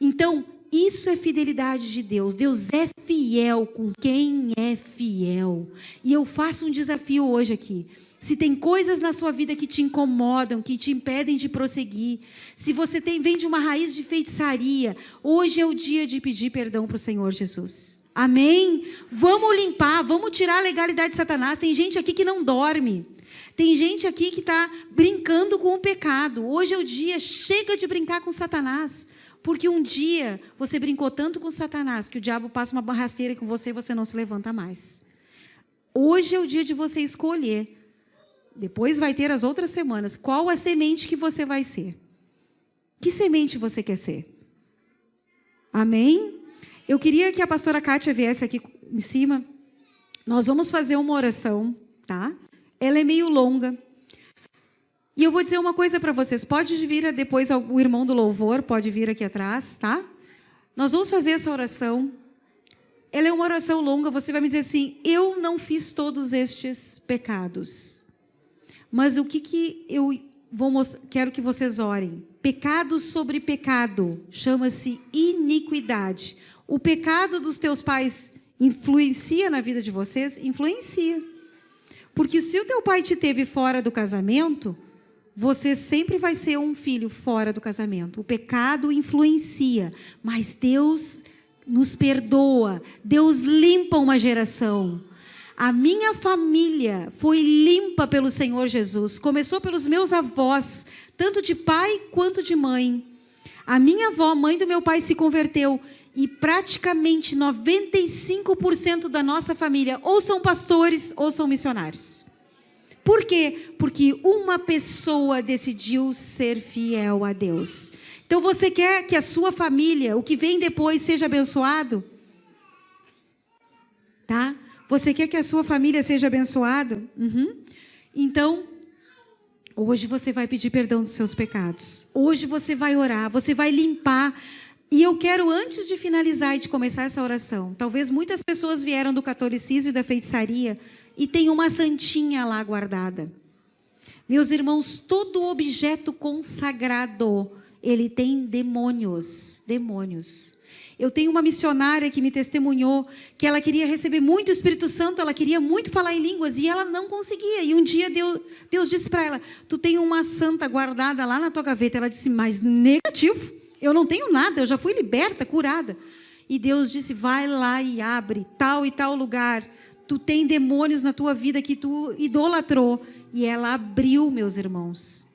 Então, isso é fidelidade de Deus. Deus é fiel com quem é fiel. E eu faço um desafio hoje aqui. Se tem coisas na sua vida que te incomodam, que te impedem de prosseguir, se você vem de uma raiz de feitiçaria, hoje é o dia de pedir perdão para o Senhor Jesus. Amém? Vamos limpar, vamos tirar a legalidade de Satanás. Tem gente aqui que não dorme. Tem gente aqui que está brincando com o pecado. Hoje é o dia, chega de brincar com Satanás. Porque um dia você brincou tanto com Satanás que o diabo passa uma barraceira com você e você não se levanta mais. Hoje é o dia de você escolher. Depois vai ter as outras semanas. Qual a semente que você vai ser? Que semente você quer ser? Amém? Eu queria que a pastora Kátia viesse aqui em cima. Nós vamos fazer uma oração, tá? Ela é meio longa. E eu vou dizer uma coisa para vocês. Pode vir depois o irmão do louvor, pode vir aqui atrás, tá? Nós vamos fazer essa oração. Ela é uma oração longa. Você vai me dizer assim, eu não fiz todos estes pecados. Mas o que eu quero que vocês orem? Pecado sobre pecado. Chama-se iniquidade. O pecado dos teus pais influencia na vida de vocês? Influencia. Porque se o teu pai te teve fora do casamento, você sempre vai ser um filho fora do casamento. O pecado influencia, mas Deus nos perdoa. Deus limpa uma geração. A minha família foi limpa pelo Senhor Jesus. Começou pelos meus avós, tanto de pai quanto de mãe. A minha avó, mãe do meu pai, se converteu. E praticamente 95% da nossa família ou são pastores ou são missionários. Por quê? Porque uma pessoa decidiu ser fiel a Deus. Então você quer que a sua família, o que vem depois, seja abençoado? Tá? Você quer que a sua família seja abençoada? Então, hoje você vai pedir perdão dos seus pecados. Hoje você vai orar, você vai limpar. E eu quero, antes de finalizar e de começar essa oração, talvez muitas pessoas vieram do catolicismo e da feitiçaria e tem uma santinha lá guardada. Meus irmãos, todo objeto consagrado, ele tem demônios. Eu tenho uma missionária que me testemunhou que ela queria receber muito o Espírito Santo, ela queria muito falar em línguas e ela não conseguia. E um dia Deus disse para ela, tu tem uma santa guardada lá na tua gaveta. Ela disse, mas negativo. Eu não tenho nada, eu já fui liberta, curada. E Deus disse, vai lá e abre tal e tal lugar. Tu tem demônios na tua vida que tu idolatrou. E ela abriu, meus irmãos.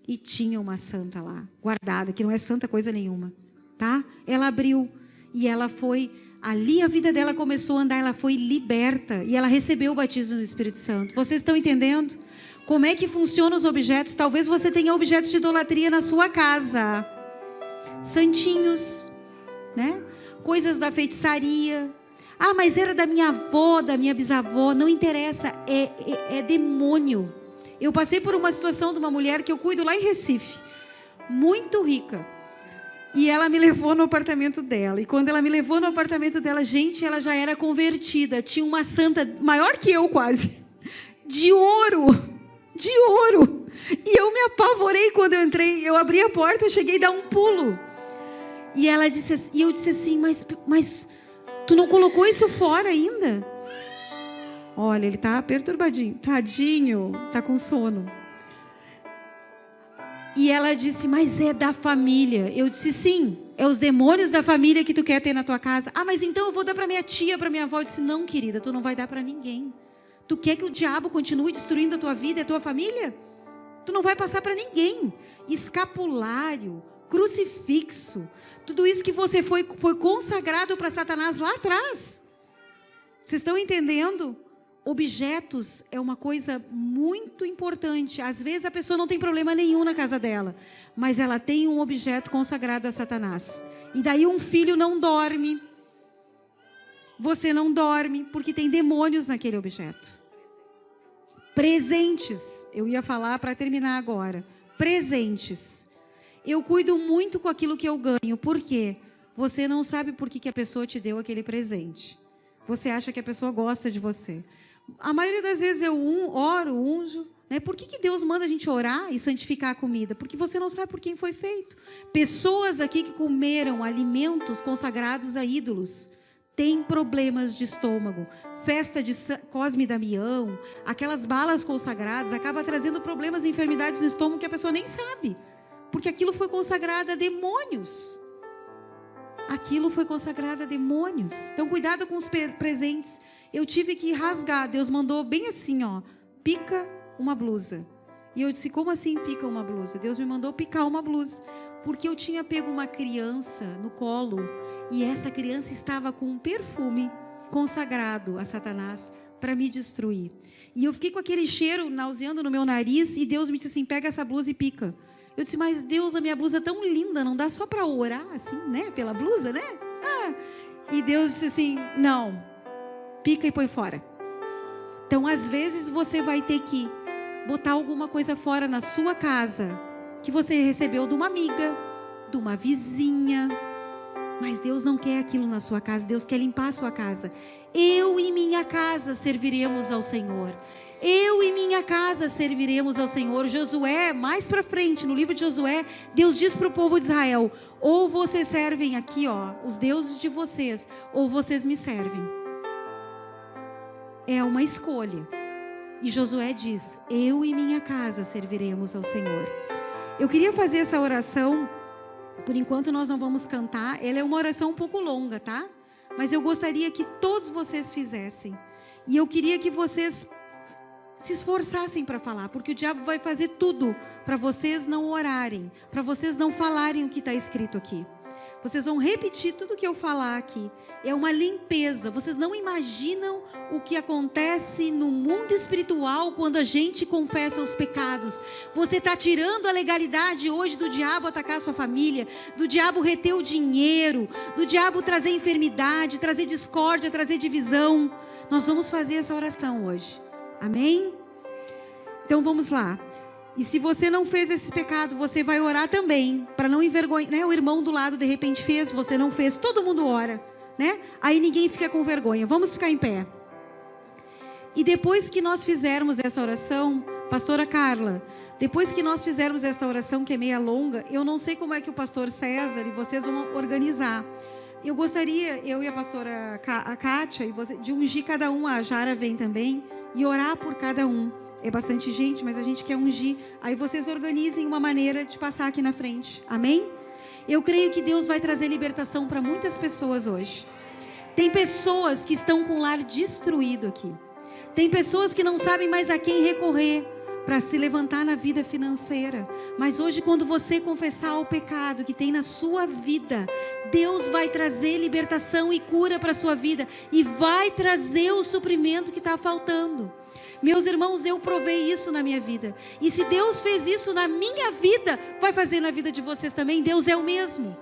E tinha uma santa lá, guardada, que não é santa coisa nenhuma. Tá? Ela abriu. E ela foi, ali a vida dela começou a andar, ela foi liberta. E ela recebeu o batismo do Espírito Santo. Vocês estão entendendo? Como é que funcionam os objetos? Talvez você tenha objetos de idolatria na sua casa. Santinhos, né? Coisas da feitiçaria. Ah, mas era da minha avó, da minha bisavó. Não interessa, é demônio. Eu passei por uma situação de uma mulher que eu cuido lá em Recife, muito rica. E ela me levou no apartamento dela. E quando ela me levou no apartamento dela, gente, ela já era convertida. Tinha uma santa, maior que eu quase, de ouro. E eu me apavorei quando eu entrei. Eu abri a porta, eu cheguei a dar um pulo. E ela disse, e eu disse assim, mas tu não colocou isso fora ainda? Olha, ele está perturbadinho, tadinho, está com sono. E ela disse, mas é da família. Eu disse, sim, é os demônios da família que tu quer ter na tua casa. Ah, mas então eu vou dar para minha tia, para minha avó. Eu disse, não, querida, tu não vai dar para ninguém. Tu quer que o diabo continue destruindo a tua vida e a tua família? Tu não vai passar para ninguém. Escapulário, crucifixo, tudo isso que você foi consagrado para Satanás lá atrás. Vocês estão entendendo? Objetos é uma coisa muito importante. Às vezes a pessoa não tem problema nenhum na casa dela, mas ela tem um objeto consagrado a Satanás. E daí um filho não dorme. Você não dorme porque tem demônios naquele objeto. Presentes. Eu ia falar para terminar agora. Presentes. Eu cuido muito com aquilo que eu ganho. Por quê? você não sabe por que a pessoa te deu aquele presente. Você acha que a pessoa gosta de você. A maioria das vezes eu oro, unjo. Né? Por que Deus manda a gente orar e santificar a comida? Porque você não sabe por quem foi feito. Pessoas aqui que comeram alimentos consagrados a ídolos têm problemas de estômago. Festa de Cosme e Damião, aquelas balas consagradas, acaba trazendo problemas e enfermidades no estômago que a pessoa nem sabe. Porque aquilo foi consagrado a demônios. Aquilo foi consagrado a demônios. Então, cuidado com os presentes. Eu tive que rasgar. Deus mandou bem assim, ó. Pica uma blusa. E eu disse, como assim pica uma blusa? Deus me mandou picar uma blusa. Porque eu tinha pego uma criança no colo. E essa criança estava com um perfume consagrado a Satanás para me destruir. E eu fiquei com aquele cheiro nauseando no meu nariz. E Deus me disse assim, pega essa blusa e pica. Eu disse, mas Deus, a minha blusa é tão linda, não dá só para orar assim, né? Pela blusa, né? E Deus disse assim, não, pica e põe fora. Então, às vezes, você vai ter que botar alguma coisa fora na sua casa, que você recebeu de uma amiga, de uma vizinha. Mas Deus não quer aquilo na sua casa, Deus quer limpar a sua casa. Eu e minha casa serviremos ao Senhor. Eu e minha casa serviremos ao Senhor. Josué, mais para frente, no livro de Josué, Deus diz para o povo de Israel, ou vocês servem aqui, ó, os deuses de vocês, ou vocês me servem. É uma escolha. E Josué diz, eu e minha casa serviremos ao Senhor. Eu queria fazer essa oração, por enquanto nós não vamos cantar, ela é uma oração um pouco longa, tá? Mas eu gostaria que todos vocês fizessem. E eu queria que vocês se esforçassem para falar, porque o diabo vai fazer tudo para vocês não orarem, para vocês não falarem o que está escrito aqui. Vocês vão repetir tudo que eu falar aqui. É uma limpeza. Vocês não imaginam o que acontece no mundo espiritual quando a gente confessa os pecados. Você está tirando a legalidade hoje do diabo atacar a sua família, do diabo reter o dinheiro, do diabo trazer enfermidade, trazer discórdia, trazer divisão. Nós vamos fazer essa oração hoje. Amém? Então vamos lá. E se você não fez esse pecado, você vai orar também, para não envergonhar, né? O irmão do lado de repente fez, você não fez, todo mundo ora, né? Aí ninguém fica com vergonha. Vamos ficar em pé. E depois que nós fizermos essa oração, pastora Carla, depois que nós fizermos esta oração que é meia longa, eu não sei como é que o pastor César e vocês vão organizar. Eu gostaria, eu e a pastora Kátia, de ungir cada um, a Jara vem também, e orar por cada um. É bastante gente, mas a gente quer ungir. Aí vocês organizem uma maneira de passar aqui na frente. Amém? Eu creio que Deus vai trazer libertação para muitas pessoas hoje. Tem pessoas que estão com o lar destruído aqui. Tem pessoas que não sabem mais a quem recorrer para se levantar na vida financeira. Mas hoje, quando você confessar o pecado que tem na sua vida, Deus vai trazer libertação e cura para a sua vida. E vai trazer o suprimento que está faltando. Meus irmãos, eu provei isso na minha vida. E se Deus fez isso na minha vida, vai fazer na vida de vocês também. Deus é o mesmo.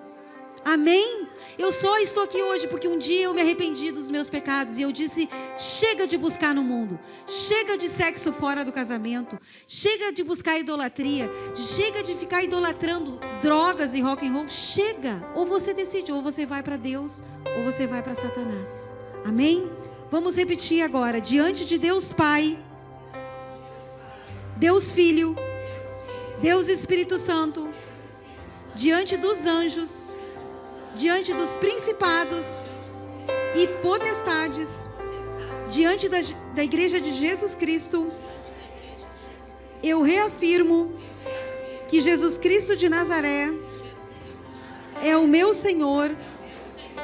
Amém? Eu só estou aqui hoje porque um dia eu me arrependi dos meus pecados. E eu disse, chega de buscar no mundo. Chega de sexo fora do casamento. Chega de buscar idolatria. Chega de ficar idolatrando drogas e rock and roll. Chega. Ou você decide, ou você vai para Deus, ou você vai para Satanás. Amém? Vamos repetir agora. Diante de Deus Pai, Deus Filho, Deus Espírito Santo, diante dos anjos, diante dos principados e potestades, diante da Igreja de Jesus Cristo, eu reafirmo que Jesus Cristo de Nazaré é o meu Senhor,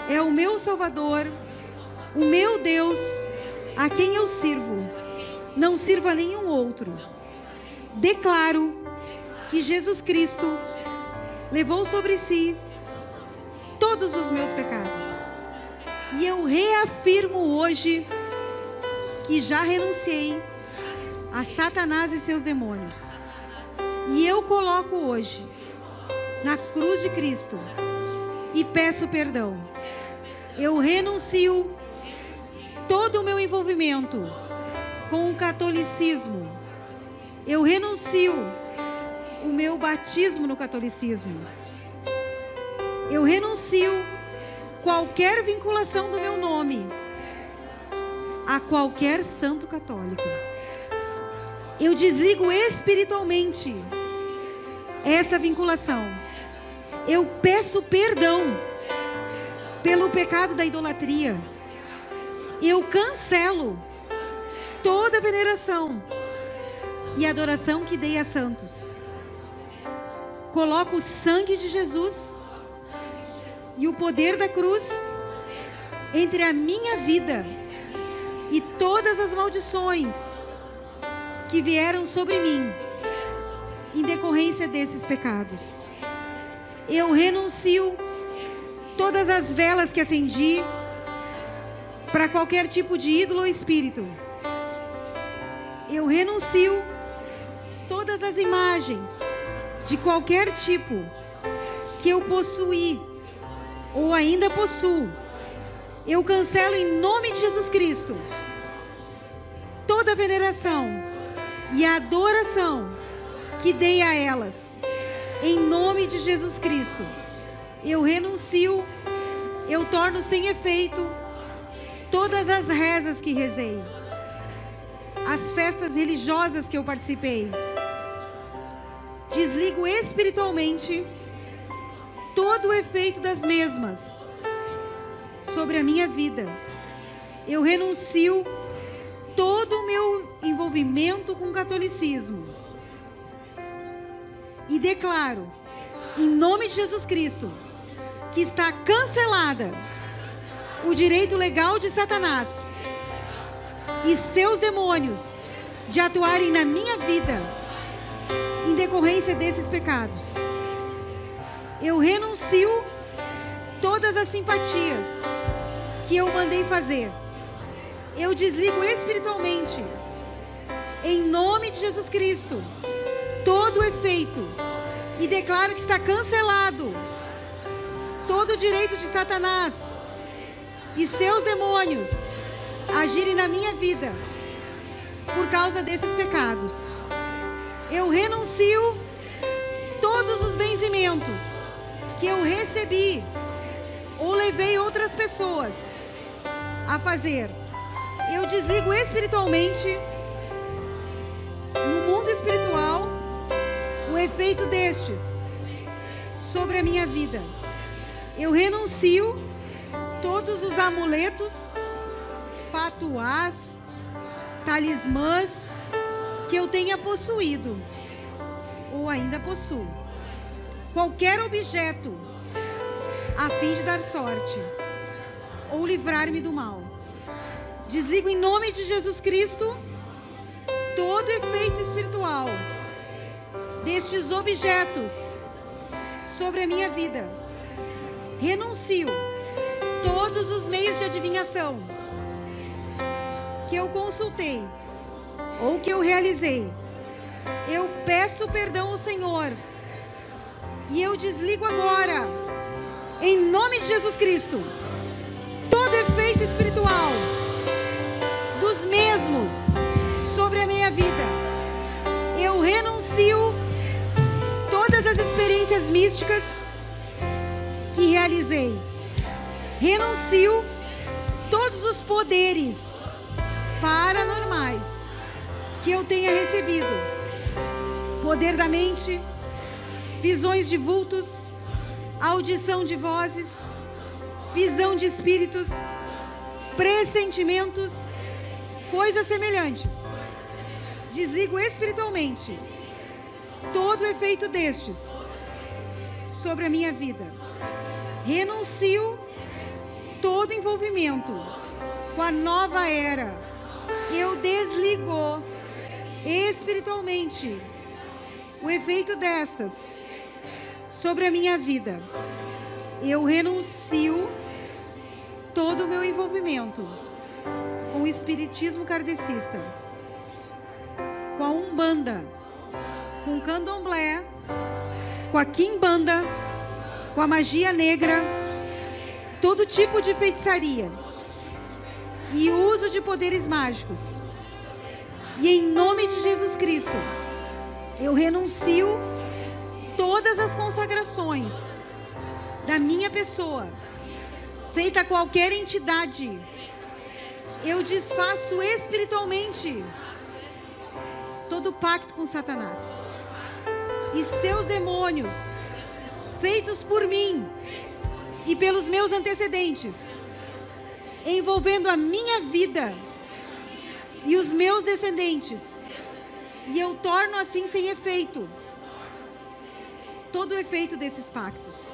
é o meu Salvador, o meu Deus, a quem eu sirvo, não sirvo a nenhum outro. Declaro que Jesus Cristo levou sobre si todos os meus pecados. E eu reafirmo hoje que já renunciei a Satanás e seus demônios. E eu coloco hoje na cruz de Cristo e peço perdão. Eu renuncio todo o meu envolvimento com o catolicismo. Eu renuncio o meu batismo no catolicismo. Eu renuncio qualquer vinculação do meu nome a qualquer santo católico. Eu desligo espiritualmente esta vinculação. Eu peço perdão pelo pecado da idolatria. Eu cancelo toda veneração e adoração que dei a santos. Coloco o sangue de Jesus e o poder da cruz entre a minha vida e todas as maldições que vieram sobre mim em decorrência desses pecados. Eu renuncio todas as velas que acendi para qualquer tipo de ídolo ou espírito. Eu renuncio todas as imagens de qualquer tipo que eu possuí ou ainda possuo. Eu cancelo em nome de Jesus Cristo toda a veneração e a adoração que dei a elas. Em nome de Jesus Cristo, eu renuncio, eu torno sem efeito todas as rezas que rezei, as festas religiosas que eu participei. Desligo espiritualmente todo o efeito das mesmas sobre a minha vida. Eu renuncio todo o meu envolvimento com o catolicismo e declaro, em nome de Jesus Cristo, que está cancelada o direito legal de Satanás e seus demônios de atuarem na minha vida em decorrência desses pecados. Eu renuncio todas as simpatias que eu mandei fazer. Eu desligo espiritualmente, em nome de Jesus Cristo, todo o efeito e declaro que está cancelado todo o direito de Satanás e seus demônios agirem na minha vida por causa desses pecados. Eu renuncio todos os benzimentos que eu recebi ou levei outras pessoas a fazer. Eu desligo espiritualmente, no mundo espiritual, o efeito destes sobre a minha vida. Eu renuncio todos os amuletos, patuás, talismãs que eu tenha possuído ou ainda possuo. Qualquer objeto a fim de dar sorte ou livrar-me do mal. Desligo em nome de Jesus Cristo todo efeito espiritual destes objetos sobre a minha vida. Renuncio todos os meios de adivinhação que eu consultei ou que eu realizei. Eu peço perdão ao Senhor e eu desligo agora, em nome de Jesus Cristo, todo efeito espiritual dos mesmos sobre a minha vida. Eu renuncio todas as experiências místicas que realizei. Renuncio todos os poderes paranormais que eu tenha recebido. Poder da mente, visões de vultos, audição de vozes, visão de espíritos, pressentimentos, coisas semelhantes. Desligo espiritualmente todo o efeito destes sobre a minha vida. Renuncio todo envolvimento com a nova era. Eu desligo espiritualmente o efeito destas sobre a minha vida. Eu renuncio todo o meu envolvimento com o espiritismo kardecista, com a umbanda, com o candomblé, com a quimbanda, com a magia negra, todo tipo de feitiçaria e uso de poderes mágicos. E em nome de Jesus Cristo, eu renuncio todas as consagrações da minha pessoa feita a qualquer entidade, eu desfaço espiritualmente todo pacto com Satanás e seus demônios, feitos por mim e pelos meus antecedentes, envolvendo a minha vida e os meus descendentes, e eu torno assim sem efeito todo o efeito desses pactos,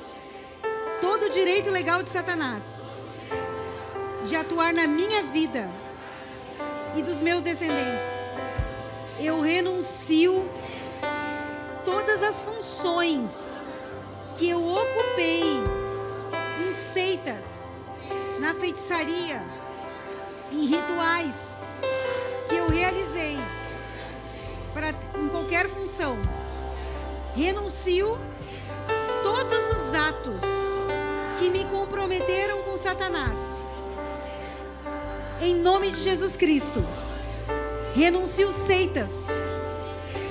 todo o direito legal de Satanás de atuar na minha vida e dos meus descendentes. Eu renuncio todas as funções que eu ocupei em seitas, na feitiçaria, em rituais que eu realizei em qualquer função. Renuncio todos os atos que me comprometeram com Satanás. Em nome de Jesus Cristo, renuncio seitas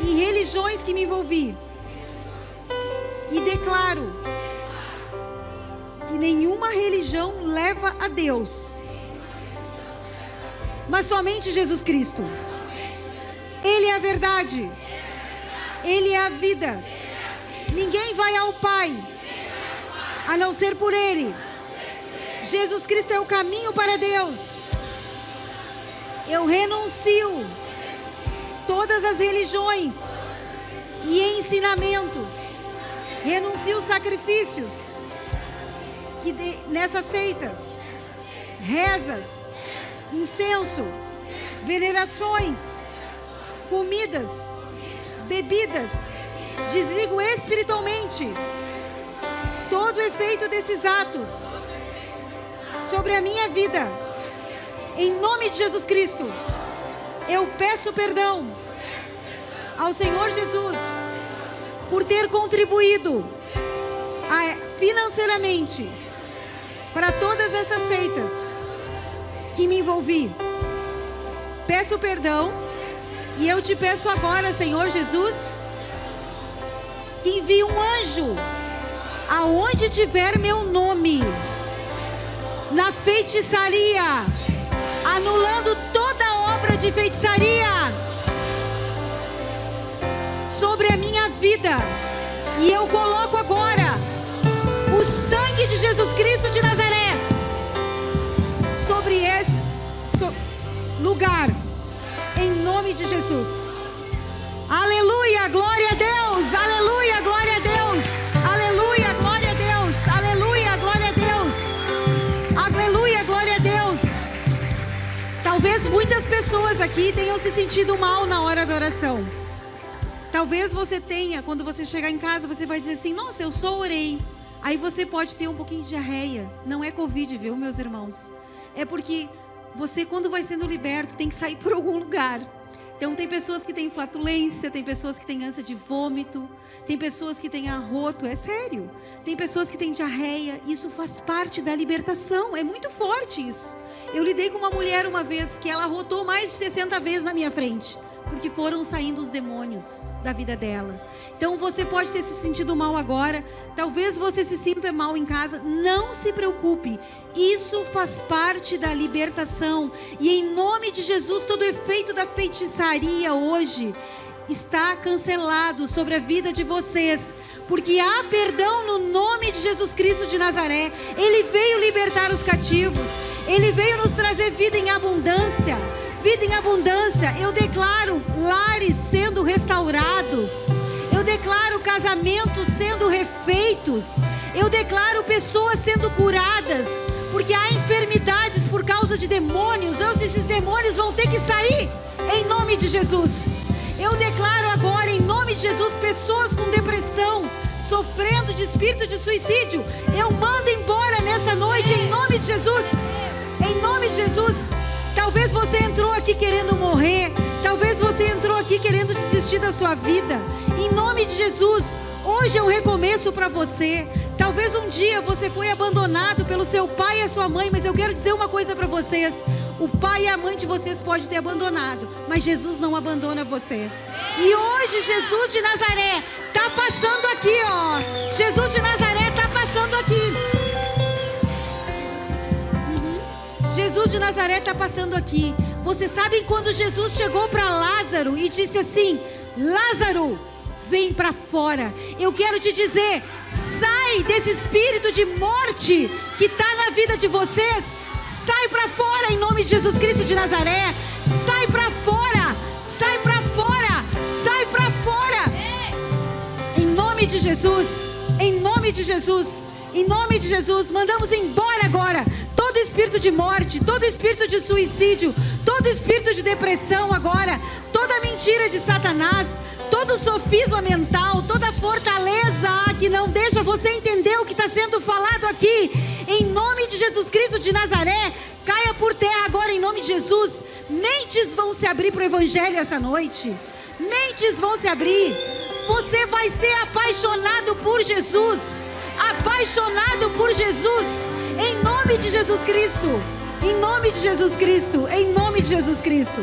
e religiões que me envolvi. E declaro que nenhuma religião leva a Deus, mas somente Jesus Cristo. Ele é a verdade. Ele é a vida. Ninguém vai ao Pai a não ser por Ele. Jesus Cristo é o caminho para Deus. Eu renuncio todas as religiões e ensinamentos. Renuncio sacrifícios que nessas seitas, rezas, incenso, venerações, comidas, bebidas. Desligo espiritualmente todo o efeito desses atos sobre a minha vida. Em nome de Jesus Cristo, eu peço perdão ao Senhor Jesus por ter contribuído financeiramente para todas essas seitas que me envolvi. Peço perdão e eu te peço agora, Senhor Jesus, que envie um anjo aonde tiver meu nome, na feitiçaria, anulando toda obra de feitiçaria sobre a minha vida. E eu coloco agora o sangue de Jesus Cristo de Nazaré sobre esse lugar, em nome de Jesus. Aleluia, glória a Deus, aleluia, glória a Deus, aleluia, glória a Deus, aleluia, glória a Deus, aleluia, glória a Deus. Talvez muitas pessoas aqui tenham se sentido mal na hora da oração. Talvez você tenha, quando você chegar em casa, você vai dizer assim: nossa, eu só orei. Aí você pode ter um pouquinho de diarreia. Não é Covid, viu, meus irmãos? É porque você, quando vai sendo liberto, tem que sair por algum lugar. Então tem pessoas que têm flatulência, tem pessoas que têm ânsia de vômito, tem pessoas que têm arroto, é sério. Tem pessoas que têm diarreia, isso faz parte da libertação, é muito forte isso. Eu lidei com uma mulher uma vez que ela arrotou mais de 60 vezes na minha frente, porque foram saindo os demônios da vida dela. Então você pode ter se sentido mal agora, talvez você se sinta mal em casa, não se preocupe, isso faz parte da libertação. E em nome de Jesus, todo o efeito da feitiçaria hoje está cancelado sobre a vida de vocês, porque há perdão no nome de Jesus Cristo de Nazaré. Ele veio libertar os cativos, Ele veio nos trazer vida em abundância. Vida em abundância. Eu declaro lares sendo restaurados. Eu declaro casamentos sendo refeitos. Eu declaro pessoas sendo curadas, porque há enfermidades por causa de demônios. Esses demônios vão ter que sair em nome de Jesus. Eu declaro agora em nome de Jesus, pessoas com depressão, sofrendo de espírito de suicídio, eu mando embora nessa noite em nome de Jesus. Em nome de Jesus. Talvez você entrou aqui querendo morrer, talvez você entrou aqui querendo desistir da sua vida. Em nome de Jesus, hoje é um recomeço para você. Talvez um dia você foi abandonado pelo seu pai e a sua mãe, mas eu quero dizer uma coisa para vocês: o pai e a mãe de vocês podem ter abandonado, mas Jesus não abandona você. E hoje Jesus de Nazaré está passando aqui, ó. Jesus de Nazaré está passando aqui. Jesus de Nazaré está passando aqui. Vocês sabem quando Jesus chegou para Lázaro e disse assim: Lázaro, vem para fora. Eu quero te dizer, sai desse espírito de morte que está na vida de vocês. Sai para fora em nome de Jesus Cristo de Nazaré. Sai para fora, sai para fora, sai para fora. Em nome de Jesus, em nome de Jesus, em nome de Jesus, mandamos embora agora todo espírito de morte, todo espírito de suicídio, todo espírito de depressão agora, toda mentira de Satanás, todo sofisma mental, toda fortaleza que não deixa você entender o que está sendo falado aqui, em nome de Jesus Cristo de Nazaré, caia por terra agora em nome de Jesus. Mentes vão se abrir para o Evangelho essa noite, mentes vão se abrir. Você vai ser apaixonado por Jesus, apaixonado por Jesus, em nome de Jesus Cristo, em nome de Jesus Cristo, em nome de Jesus Cristo.